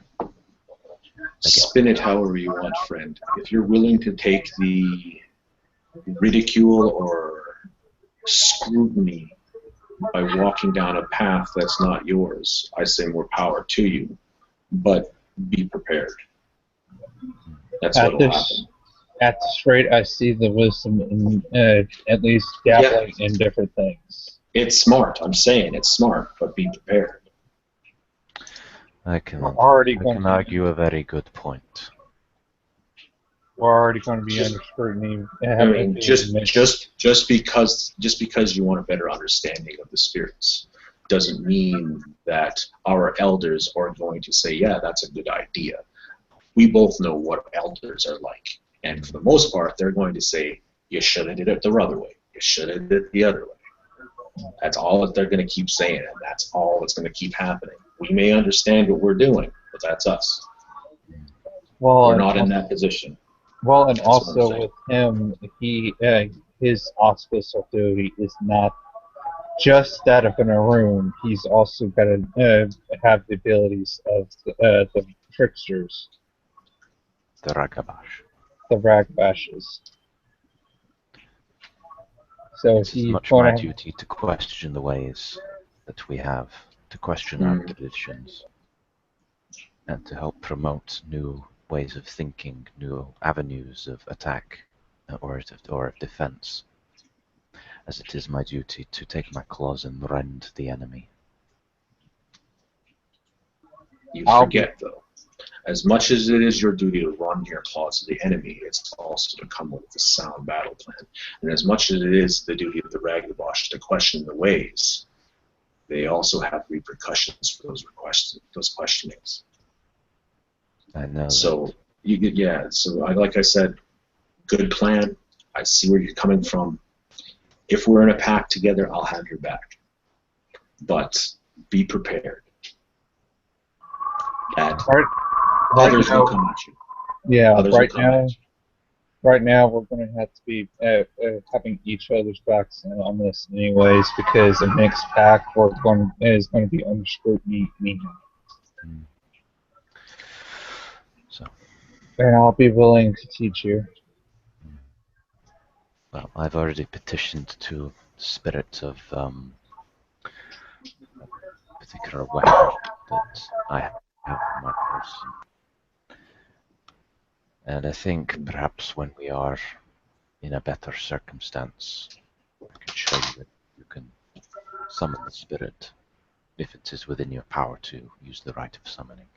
Spin it however you want, friend. If you're willing to take the ridicule or scrutiny by walking down a path that's not yours, I say more power to you, but be prepared. That's what will happen. At this rate, I see the wisdom in at least dabbling in different things. It's smart. I'm saying it's smart, but be prepared. I can argue a very good point. We're already going to be under scrutiny. I mean, just because you want a better understanding of the spirits doesn't mean that our elders are going to say, yeah, that's a good idea. We both know what elders are like. And for the most part, they're going to say, you should have did it the other way. You should have did it the other way. That's all that they're going to keep saying, and that's all that's going to keep happening. We may understand what we're doing, but that's us. Well, we're not in that position. Well, and that's also with him, his auspice or duty is not just that of an Arun. He's also got to have the abilities of the tricksters. The Ragabash. The Ragbashes. So it's much my duty to question the ways that we have, to question our traditions, and to help promote new ways of thinking, new avenues of attack or of defense, as it is my duty to take my claws and rend the enemy. You forget, though, as much as it is your duty to run your claws to the enemy, it's also to come up with a sound battle plan. And as much as it is the duty of the Ragabash to question the ways, they also have repercussions for those questionings. I know. So Yeah. So, like I said, good plan. I see where you're coming from. If we're in a pack together, I'll have your back. But be prepared that others will come at you. Yeah, Others will come at you. right now we're going to have to be having each other's backs on this anyways, because a mixed pack is going to be under scrutiny anyhow. So, And I'll be willing to teach you. well, I've already petitioned to the spirit of a particular weapon that I have in my person. And I think perhaps when we are in a better circumstance, I can show you that you can summon the spirit if it is within your power to use the rite of summoning.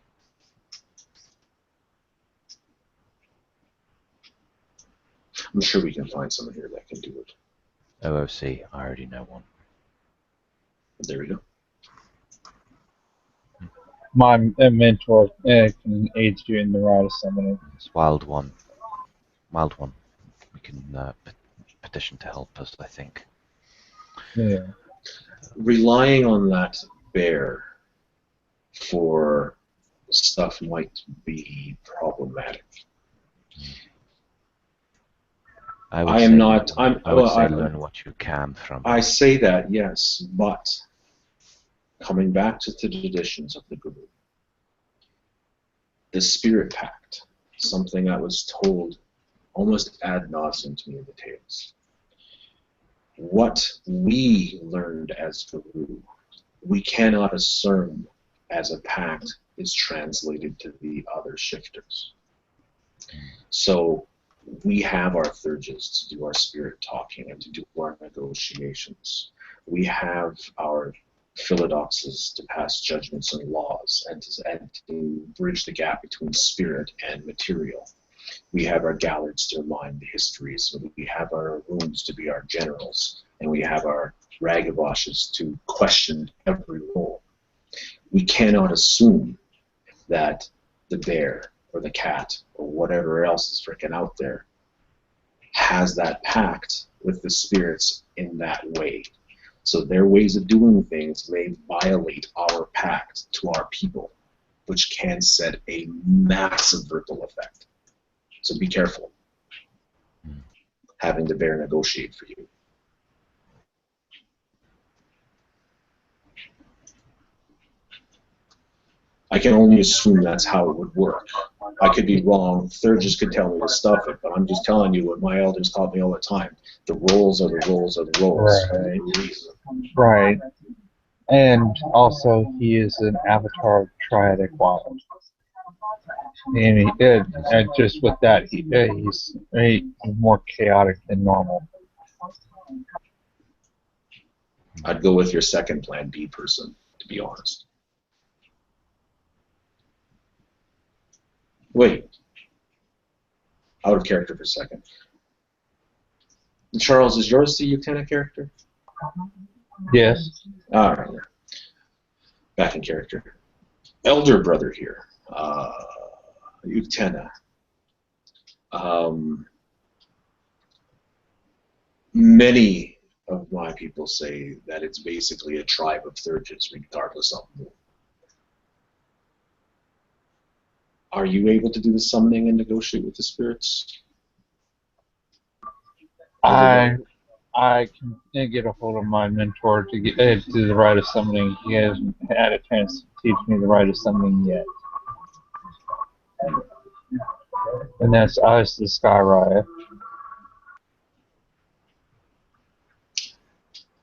I'm sure we can find someone here that can do it. OOC, I already know one. There we go. My mentor can aid you in the rite of summoning. It's Wild One. Wild One. We can petition to help us, I think. Yeah. Relying on that bear for stuff might be problematic. I I am not. I would say learn what you can from. I say that, yes, but coming back to the traditions of the Garou, the Spirit Pact, something that was told almost ad nauseum to me in the tales. What we learned as Garou, we cannot assume as a pact is translated to the other shifters. So we have our thurges to do our spirit talking and to do our negotiations. We have our philodoxes to pass judgments and laws and to bridge the gap between spirit and material. We have our gallards to remind the histories. We have our runes to be our generals. And we have our ragaboshes to question every role. We cannot assume that the bear or the cat or whatever else is freaking out there has that pact with the spirits in that way. So their ways of doing things may violate our pact to our people, which can set a massive ripple effect. So be careful having the bear negotiate for you. I can only assume that's how it would work. I could be wrong. Thurges could tell me to stuff it, but I'm just telling you what my elders taught me all the time. The roles are the roles are the roles. Right. And also, he is an avatar of Triadic Wild. And just with that, he's more chaotic than normal. I'd go with your second plan B person, to be honest. Wait. Out of character for a second. Charles, is yours the Uktena character? Yes. All right. Back in character. Elder brother here. Uktena. Many of my people say that it's basically a tribe of thurges, regardless of who. Are you able to do the summoning and negotiate with the spirits? I can get a hold of my mentor to get to the rite of summoning. He hasn't had a chance to teach me the rite of summoning yet. And that's us, the Sky Riot.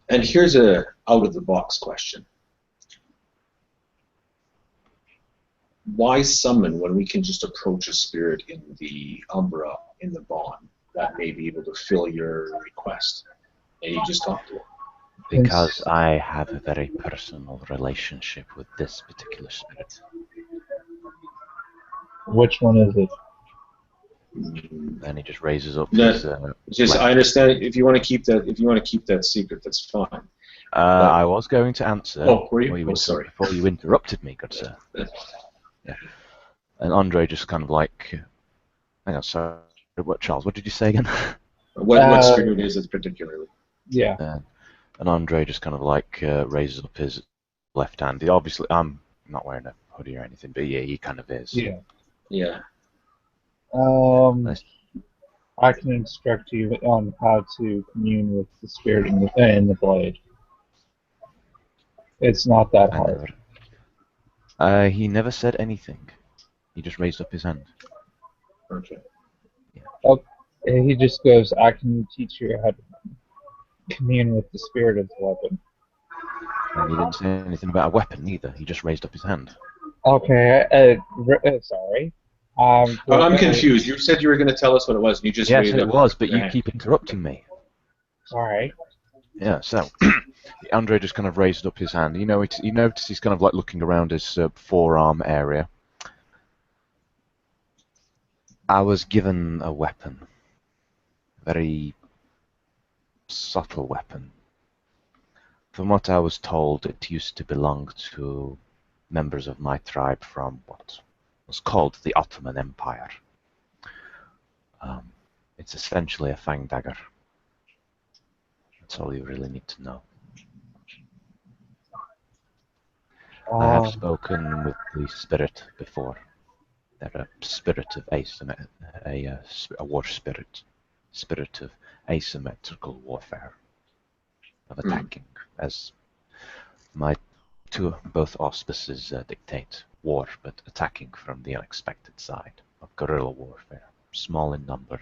And here's a out-of-the-box question. Why summon when we can just approach a spirit in the Umbra, in the bond, that may be able to fill your request? And you just talk to him. Because I have a very personal relationship with this particular spirit. Which one is it? And he just raises up his. I understand. If you want to keep that secret, that's fine. I was going to answer. Oh, were you? Sorry. Before you interrupted me, good sir. Yeah. And Andre just kind of like Hang on, sorry. What, Charles? What did you say again? What spirit is it particularly? Yeah. And Andre just kind of like raises up his left hand. Obviously, I'm not wearing a hoodie or anything, but yeah, he kind of is. Yeah. Yeah. Nice. I can instruct you on how to commune with the spirit in the blade. It's not that hard. He never said anything. He just raised up his hand. Okay. He just goes, I can teach you how to commune with the spirit of the weapon. And he didn't say anything about a weapon either. He just raised up his hand. Okay, sorry. I'm confused. You said you were going to tell us what it was, and you just Yes, raised it up was, but your you hand. keep interrupting me. Sorry. Yeah, so Andre just kind of raised up his hand. You notice he's kind of like looking around his forearm area. I was given a weapon. Very subtle weapon. From what I was told, it used to belong to members of my tribe from what was called the Ottoman Empire. It's essentially a fang dagger. That's all you really need to know. I have spoken with the spirit before. They're a spirit of a war spirit. Spirit of asymmetrical warfare. Of attacking, as my both auspices dictate. War, but attacking from the unexpected side of guerrilla warfare. Small in number,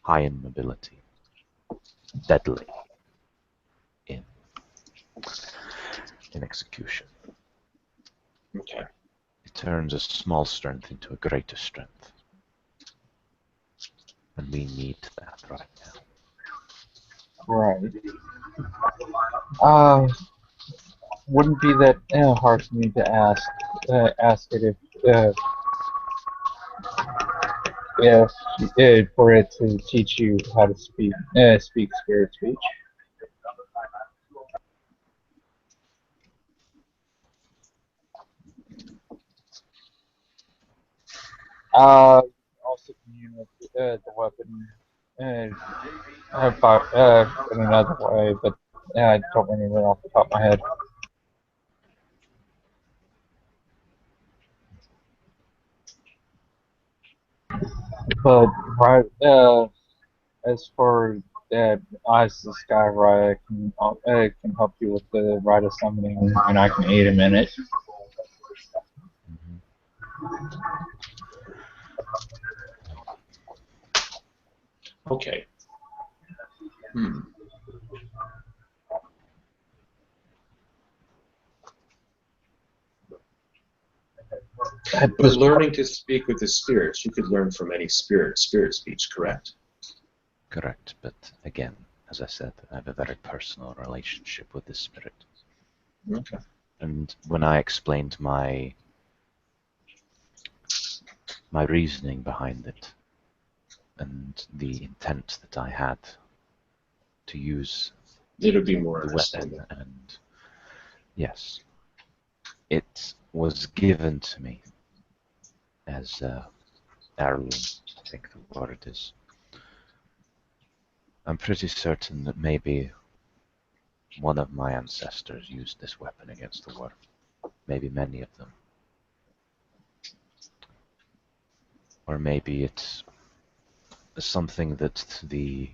high in mobility, deadly in execution. Okay. It turns a small strength into a greater strength. And we need that right now. Right. Wouldn't be that hard for me to ask it if for it to teach you how to speak spirit speech. Also commune with the weapon in another way, but I don't remember off the top of my head. But right, as for Eyes the Sky, right, I can help you with the rite of summoning, and I can aid him in it. Okay. But learning to speak with the spirits, you could learn from any spirit speech, correct? Correct, but again, as I said, I have a very personal relationship with this spirit. Okay. And when I explained my reasoning behind it, and the intent that I had to use It'll be more the understanding. weapon, and yes, it was given to me as heirloom, I think the word is. I'm pretty certain that maybe one of my ancestors used this weapon against the war. Maybe many of them. Or maybe it's something that the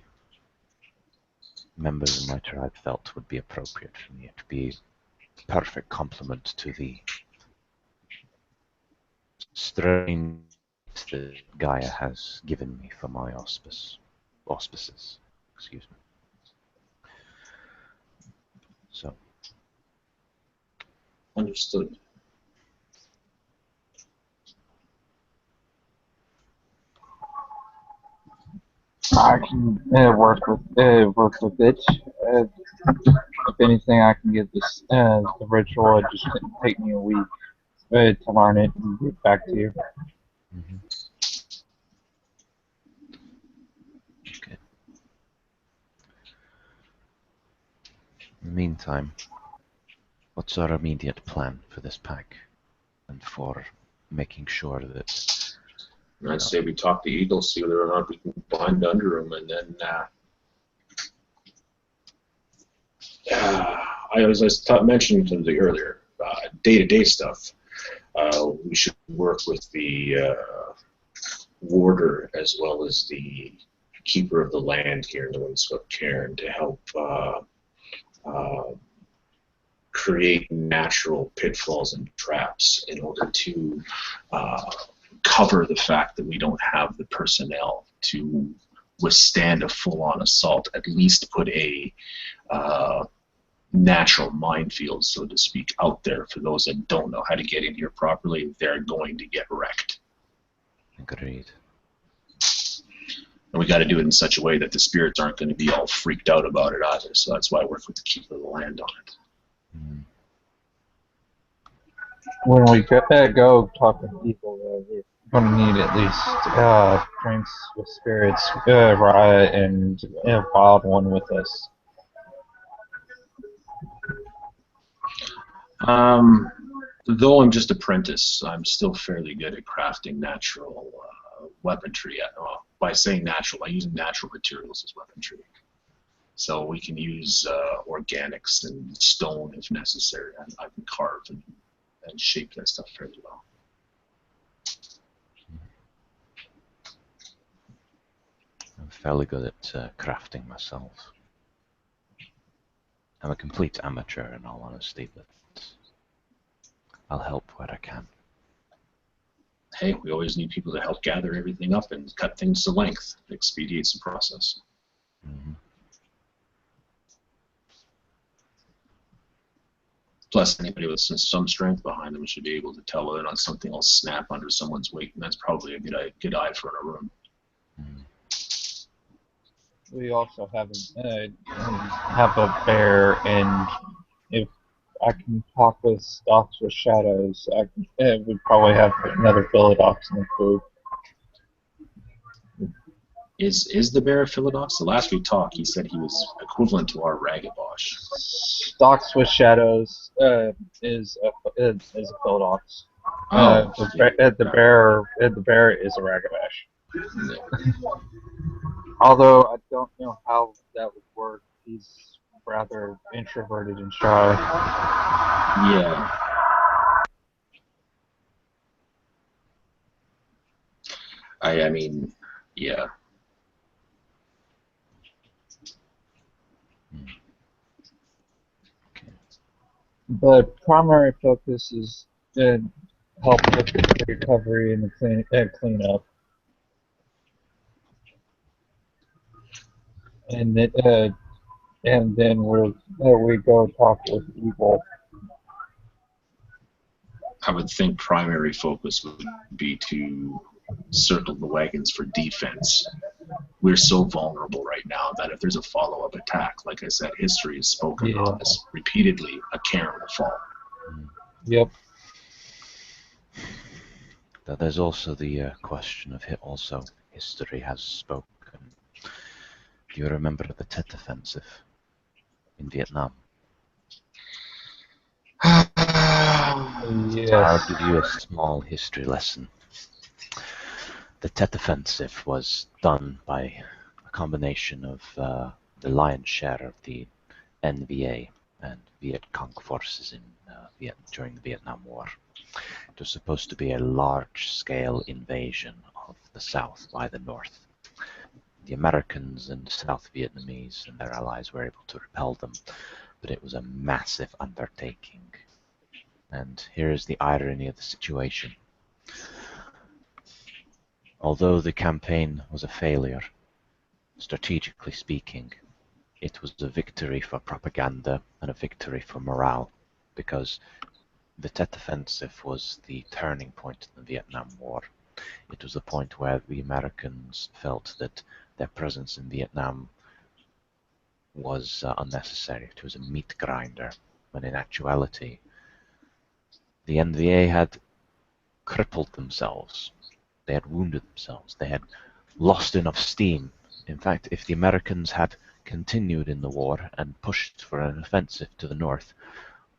members of my tribe felt would be appropriate for me. It would be a perfect complement to the strength that Gaia has given me for my auspices. Excuse me. So. Understood. I can work with it. If anything, I can get this the ritual. It just didn't take me a week to learn it and get back to you. Mm-hmm. Okay. In the meantime, what's our immediate plan for this pack, and for making sure that I'd say we talk to Eagle, see whether or not we can find under him, and then as I mentioned to the earlier, day-to-day stuff. We should work with the warder as well as the keeper of the land here in the Windswept Cairn to help create natural pitfalls and traps in order to cover the fact that we don't have the personnel to withstand a full-on assault. At least put a natural minefield, so to speak, out there for those that don't know how to get in here properly. They're going to get wrecked. Agreed. And we got to do it in such a way that the spirits aren't going to be all freaked out about it either. So that's why I work with the keeper of the land on it. When we go talk to people, we're going to need at least drinks with spirits, Raya, and a wild one with us. Though I'm just apprentice, I'm still fairly good at crafting natural weaponry. By saying natural, by using natural materials as weaponry. So we can use organics and stone if necessary. I can carve and shape that stuff fairly well. I'm fairly good at crafting myself. I'm a complete amateur in all honesty, but I'll help where I can. Hey, we always need people to help gather everything up and cut things to length. It expedites the process. Plus, anybody with some strength behind them should be able to tell whether or not something will snap under someone's weight, and that's probably a good eye for a room. We also have a bear, and if I can talk with stocks with shadows, we'd probably have another Philodox in the crew. Is the bear a Philodox? The last we talked, he said he was equivalent to our Ragabosh. Stocks with shadows is a Philodox. The bear is a Ragabash. Although I don't know how that would work. He's rather introverted and shy. Yeah. I mean, yeah. But primary focus is help with the recovery and the cleanup. And then we go talk with Evil. I would think primary focus would be to circle the wagons for defense. We're so vulnerable right now that if there's a follow-up attack, like I said, history has spoken on this repeatedly, a cairn will fall. Yep. There's also the question of history has spoken. Do you remember the Tet Offensive in Vietnam? Yes. I'll give you a small history lesson. The Tet Offensive was done by a combination of the lion's share of the NVA and Viet Cong forces in during the Vietnam War. It was supposed to be a large-scale invasion of the South by the North. The Americans and South Vietnamese and their allies were able to repel them, but it was a massive undertaking. And here is the irony of the situation. Although the campaign was a failure, strategically speaking, it was a victory for propaganda and a victory for morale, because the Tet Offensive was the turning point in the Vietnam War. It was the point where the Americans felt that their presence in Vietnam was unnecessary. It was a meat grinder, when in actuality, the NVA had crippled themselves. They had wounded themselves. They had lost enough steam. In fact, if the Americans had continued in the war and pushed for an offensive to the north,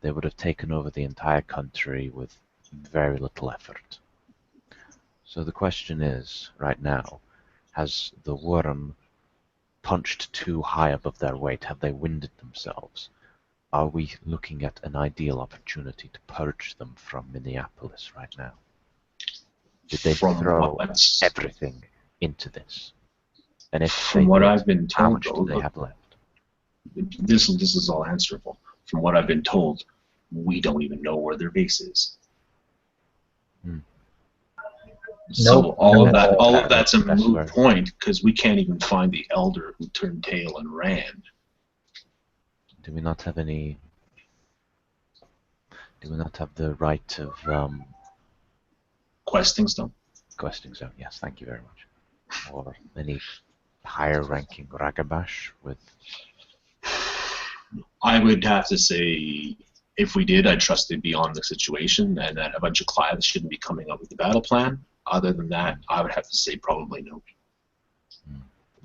they would have taken over the entire country with very little effort. So the question is, right now, has the worm punched too high above their weight? Have they winded themselves? Are we looking at an ideal opportunity to purge them from Minneapolis right now? Did they From throw what's- everything into this? And if From they what did, I've been how told, much do though, they have left? this is all answerable. From what I've been told, we don't even know where their base is. So Nope. all No. of that's a That's moot where- point because we can't even find the elder who turned tail and ran. Do we not have any? Do we not have the right of Questing still? questing zone? Yes, thank you very much. Or any higher-ranking ragabash with? I would have to say, if we did, I'd trust they'd be on the situation and that a bunch of Clives shouldn't be coming up with the battle plan. Other than that, I would have to say probably no.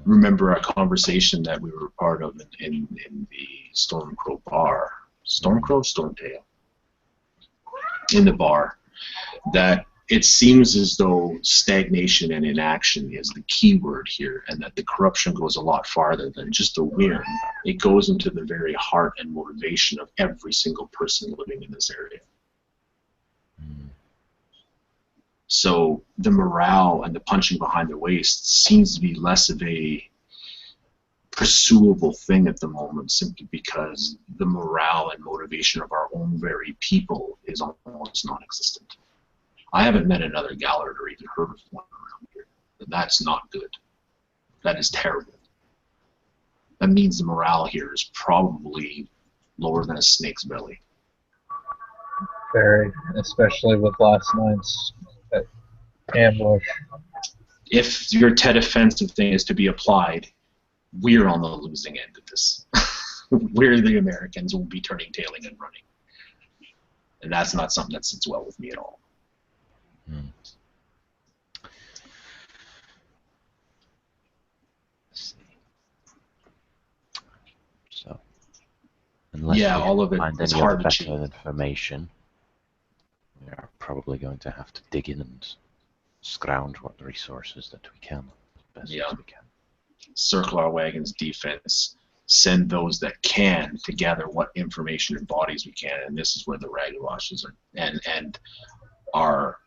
Remember our conversation that we were part of in the Stormcrow bar. Stormcrow? Stormtail. In the bar. That it seems as though stagnation and inaction is the key word here, and that the corruption goes a lot farther than just a whim. It goes into the very heart and motivation of every single person living in this area. So the morale and the punching behind the waist seems to be less of a pursuable thing at the moment, simply because the morale and motivation of our own very people is almost non-existent. I haven't met another Gallard or even heard of one around here. And that's not good. That is terrible. That means the morale here is probably lower than a snake's belly. Very, especially with last night's ambush. If your Tet offensive thing is to be applied, we're on the losing end of this. We're the Americans who will be turning tailing and running. And that's not something that sits well with me at all. Let's see. So, unless Yeah, we all of it. find It's any hard other to better cheat. information, we are probably going to have to dig in and scrounge what resources that we can, as best Yeah. as we can. Circle our wagons defense, send those that can to gather what information and bodies we can, and this is where the Ragawashes are, and our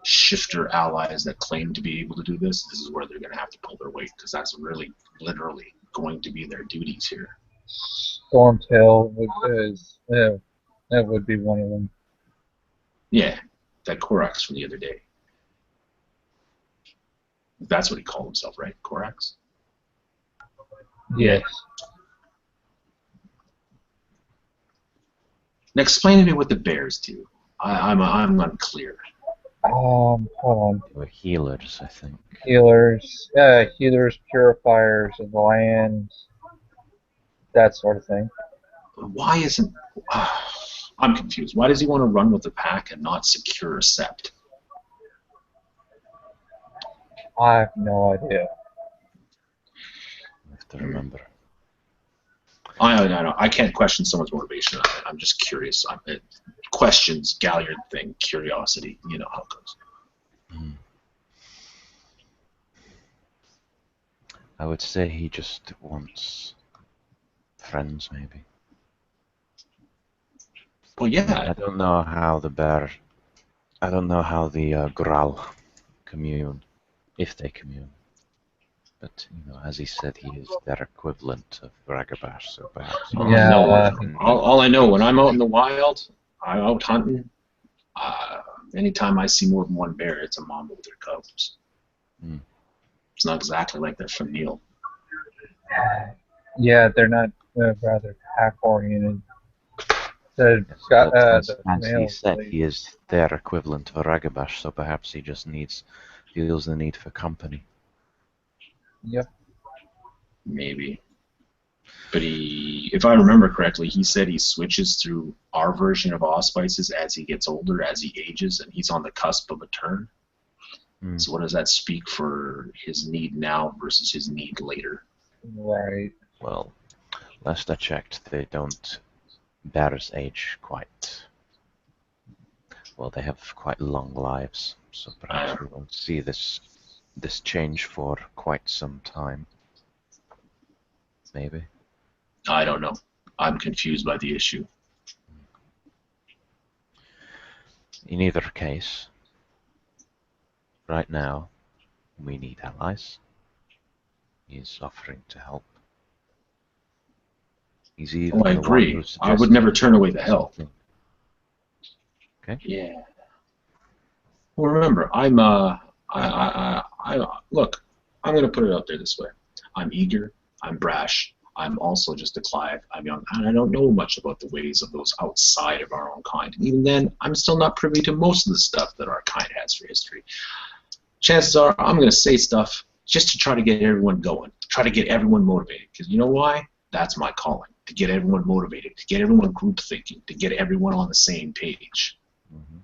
shifter allies that claim to be able to do this, this is where they're going to have to pull their weight, because that's really, literally going to be their duties here. Stormtail that would be one of them. Yeah, that Korax from the other day. That's what he called himself, right? Korax? Yes. Now explain to me what the bears do. I'm unclear. Hold on. They were healers, I think. Healers, purifiers of the land, that sort of thing. Why isn't... I'm confused. Why does he want to run with the pack and not secure a sept? I have no idea. I have to remember. I know. I can't question someone's motivation. I'm just curious. Questions, Galliard thing, curiosity. You know how it goes. I would say he just wants friends, maybe. Well, yeah. I don't know how the bear. I don't know how the Growl commune, if they commune. But you know, as he said, he is their equivalent of Ragabash, so perhaps. Yeah. All I know, when I'm out in the wild, I'm out hunting. Anytime I see more than one bear, it's a mom with their cubs. It's not exactly like they're from Neil. Yeah, they're not rather pack-oriented. As he males, said, they- he is their equivalent of Ragabash, so perhaps he just feels the need for company. Yep. Maybe. But if I remember correctly, he said he switches through our version of allspices as he gets older, as he ages, and he's on the cusp of a turn. So what does that speak for his need now versus his need later? Right. Well, last I checked, they don't bears age quite Well, they have quite long lives, so perhaps we won't see this change for quite some time. Maybe. I don't know. I'm confused by the issue. In either case, right now, we need allies. He's offering to help. He's even I the one agree. who I would suggested never turn away the help. something. Okay. Yeah. Well, remember, I'm look. I'm going to put it out there this way. I'm eager. I'm brash. I'm also just a Clive. I'm young, and I don't know much about the ways of those outside of our own kind. And even then, I'm still not privy to most of the stuff that our kind has for history. Chances are, I'm going to say stuff just to try to get everyone going, try to get everyone motivated. Because you know why? That's my calling. To get everyone motivated, to get everyone group thinking, to get everyone on the same page. Mm-hmm.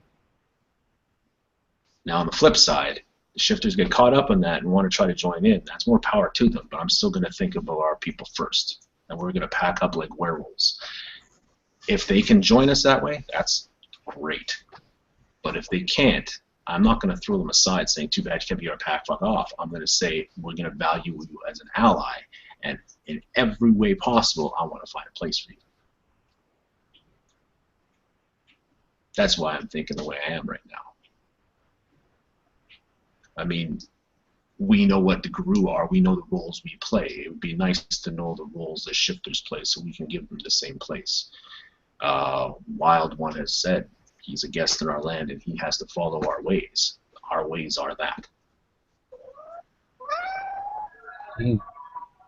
Now, on the flip side, the shifters get caught up in that and want to try to join in. That's more power to them, but I'm still going to think about our people first, and we're going to pack up like werewolves. If they can join us that way, that's great. But if they can't, I'm not going to throw them aside saying, too bad you can't be our pack, fuck off. I'm going to say, we're going to value you as an ally, and in every way possible, I want to find a place for you. That's why I'm thinking the way I am right now. I mean, we know what the Garou are. We know the roles we play. It would be nice to know the roles the shifters play so we can give them the same place. Wild One has said he's a guest in our land and he has to follow our ways. Our ways are that. He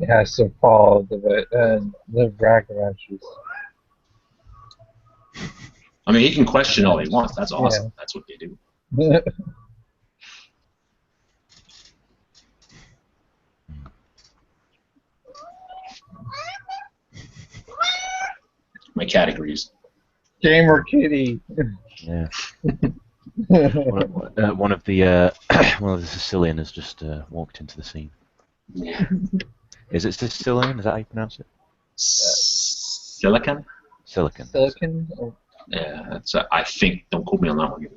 has to follow the Bragamatches. I mean, he can question all he wants. That's awesome. Yeah. That's what they do. My cat agrees. Gamer kitty. Yeah. one of the Sicilian has just walked into the scene. Yeah. Is it Sicilian? Is that how you pronounce it? Silicon? Silicon. Silicon? Yeah, that's. I think. Don't quote me on that one.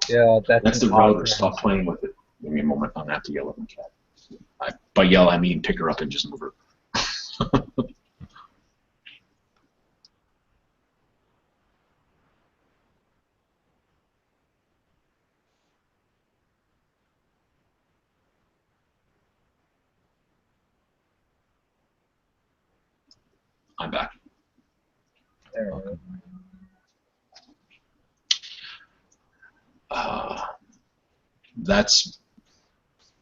Yeah, that's the router. Stop playing with it. Give me a moment. I'm gonna have to yell at my cat. By yell, I mean pick her up and just move her. I'm back.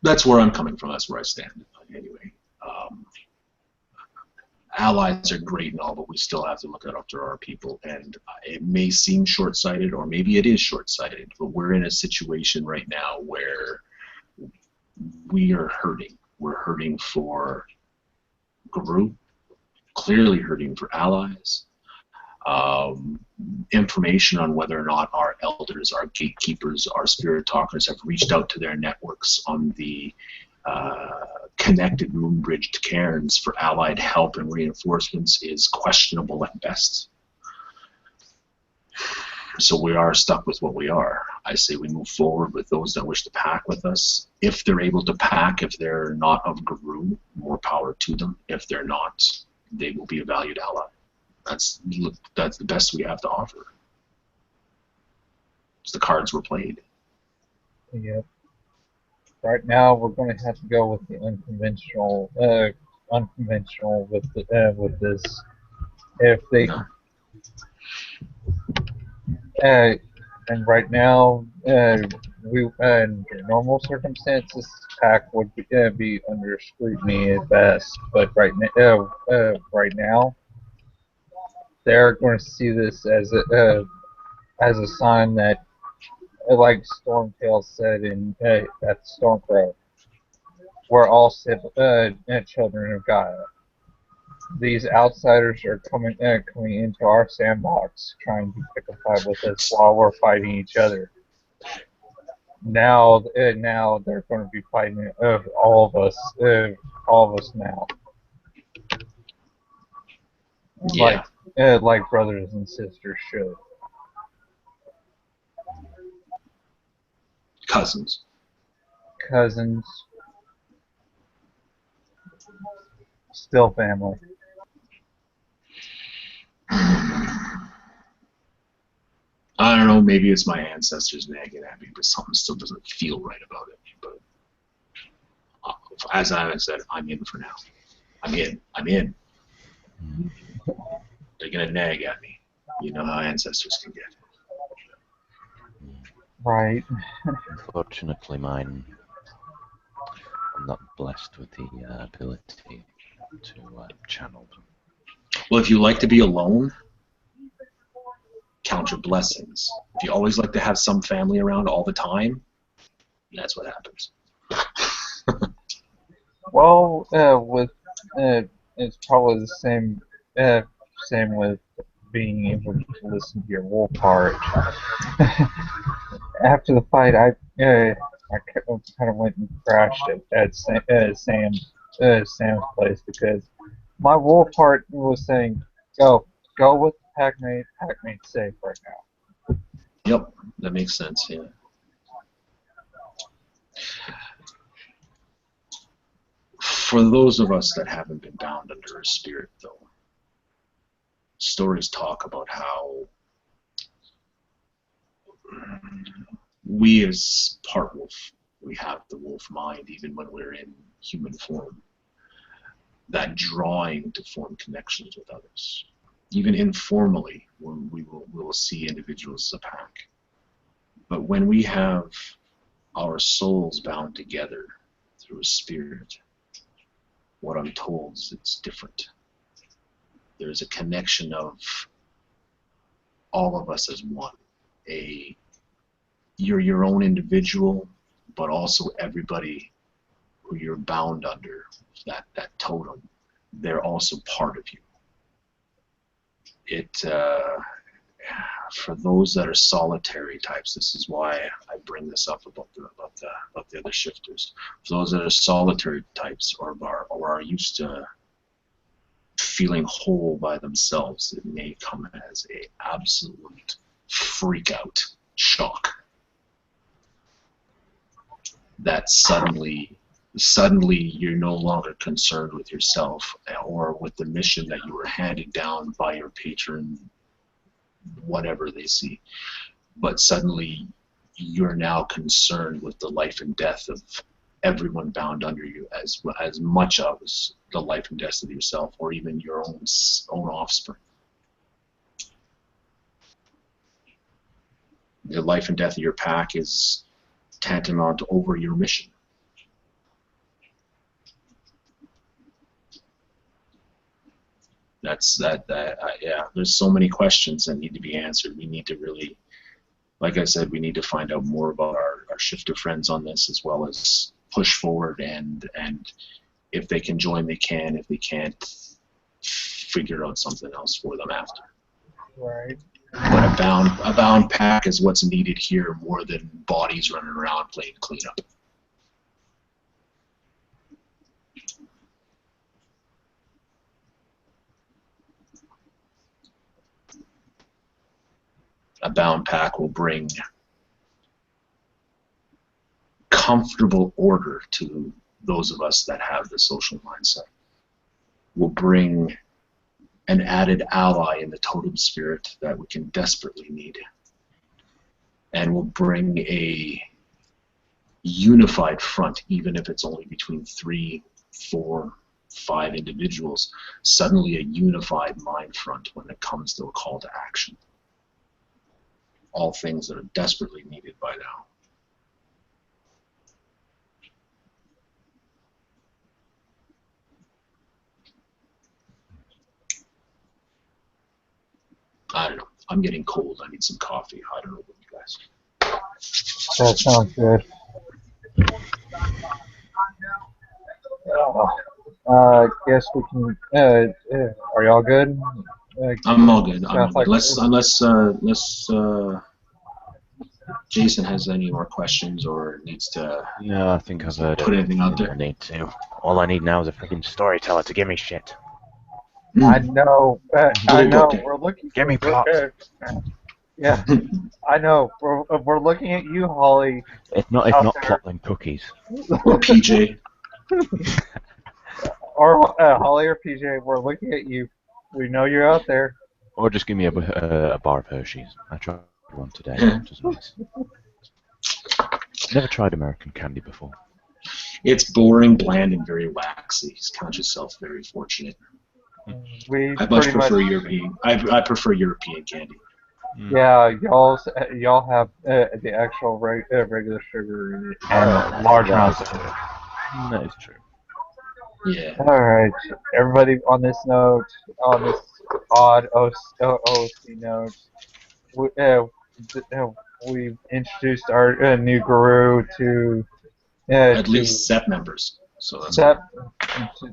That's where I'm coming from. That's where I stand. Anyway, allies are great and all, but we still have to look after our people. And it may seem short-sighted, or maybe it is short-sighted, but we're in a situation right now where we are hurting. We're hurting for Garou, clearly hurting for allies. Information on whether or not our elders, our gatekeepers, our spirit talkers have reached out to their networks on the connected moon-bridged cairns for allied help and reinforcements is questionable at best. So we are stuck with what we are. I say we move forward with those that wish to pack with us. If they're able to pack, if they're not of Garou, more power to them. If they're not, they will be a valued ally. That's the best we have to offer. It's the cards were played. Yep. Right now, we're going to have to go with the unconventional with this. If they, and right now, we under normal circumstances, pack would be under scrutiny at best. But right now, they're going to see this as a sign that, like Stormtail said at Stormcrow, we're all children of God. These outsiders are coming into our sandbox, trying to pick a fight with us while we're fighting each other. Now they're going to be fighting all of us now. Yeah. Like brothers and sisters should. Cousins. Cousins. Still family. I don't know, maybe it's my ancestors nagging at me, but something still doesn't feel right about it. But as I said, I'm in for now. I'm in. They're going to nag at me. You know how ancestors can get. Right. Unfortunately, mine. I'm not blessed with the ability to channel them. Well, if you like to be alone, count your blessings. If you always like to have some family around all the time, that's what happens. Well, it's probably the same. Same with being able to listen to your wolf heart. After the fight, I kind of went and crashed at Sam's place because my wolf heart was saying, go with the packmate. Packmate's safe right now. Yep, that makes sense, yeah. For those of us that haven't been bound under a spirit, though, stories talk about how we as part wolf, we have the wolf mind even when we're in human form. That drawing to form connections with others. Even informally, when we will see individuals as a pack. But when we have our souls bound together through a spirit, what I'm told is it's different. There's a connection of all of us as one. You're your own individual, but also everybody who you're bound under, that totem, they're also part of you. For those that are solitary types, this is why I bring this up about the other shifters. For those that are solitary types or are used to feeling whole by themselves, it may come as a absolute freak out shock. That suddenly you're no longer concerned with yourself or with the mission that you were handed down by your patron, whatever they see, but suddenly you're now concerned with the life and death of everyone bound under you as much as the life and death of yourself or even your own offspring. The life and death of your pack is tantamount over your mission. Yeah, there's so many questions that need to be answered. We need to really, like I said, we need to find out more about our shifter friends on this, as well as push forward and if they can join, they can. If they can't, figure out something else for them after. Right. But a bound pack is what's needed here more than bodies running around playing cleanup. A bound pack will bring comfortable order to those of us that have the social mindset. Will bring an added ally in the totem spirit that we can desperately need. And will bring a unified front, even if it's only between 3, 4, 5 individuals, suddenly a unified mind front when it comes to a call to action. All things that are desperately needed by now. I don't know. I'm getting cold. I need some coffee. I don't know about you guys. That sounds good. Guess we can. Are y'all good? I'm all good. I'm Sounds all good. like Unless Jason has any more questions or needs to No, I think I've heard put anything out I there. need to. All I need now is a freaking storyteller to give me shit. I know. I Little know. book. We're looking. Give me plot. Yeah, I know. We're looking at you, Holly. If not Out there. plotling cookies. Or PJ. Or Holly or PJ, we're looking at you. We know you're out there. Or just give me a bar of Hershey's. I tried one today. It was nice. Never tried American candy before. It's boring, bland, and very waxy. Count yourself very fortunate. We I much pretty prefer much, European. I prefer European candy. yeah, y'all have the actual regular sugar in it. And Large amounts of it. That is true. Yeah. Alright, everybody on this note, on this odd OC note, we've introduced our new Garou to At least SEP members. So that's SEP,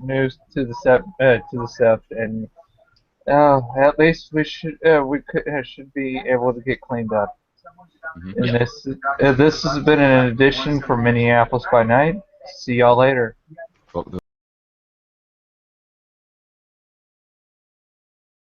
news to the SEP, and at least we should be able to get cleaned up. Mm-hmm. And this has been an edition for Minneapolis by Night. See y'all later. Fuck the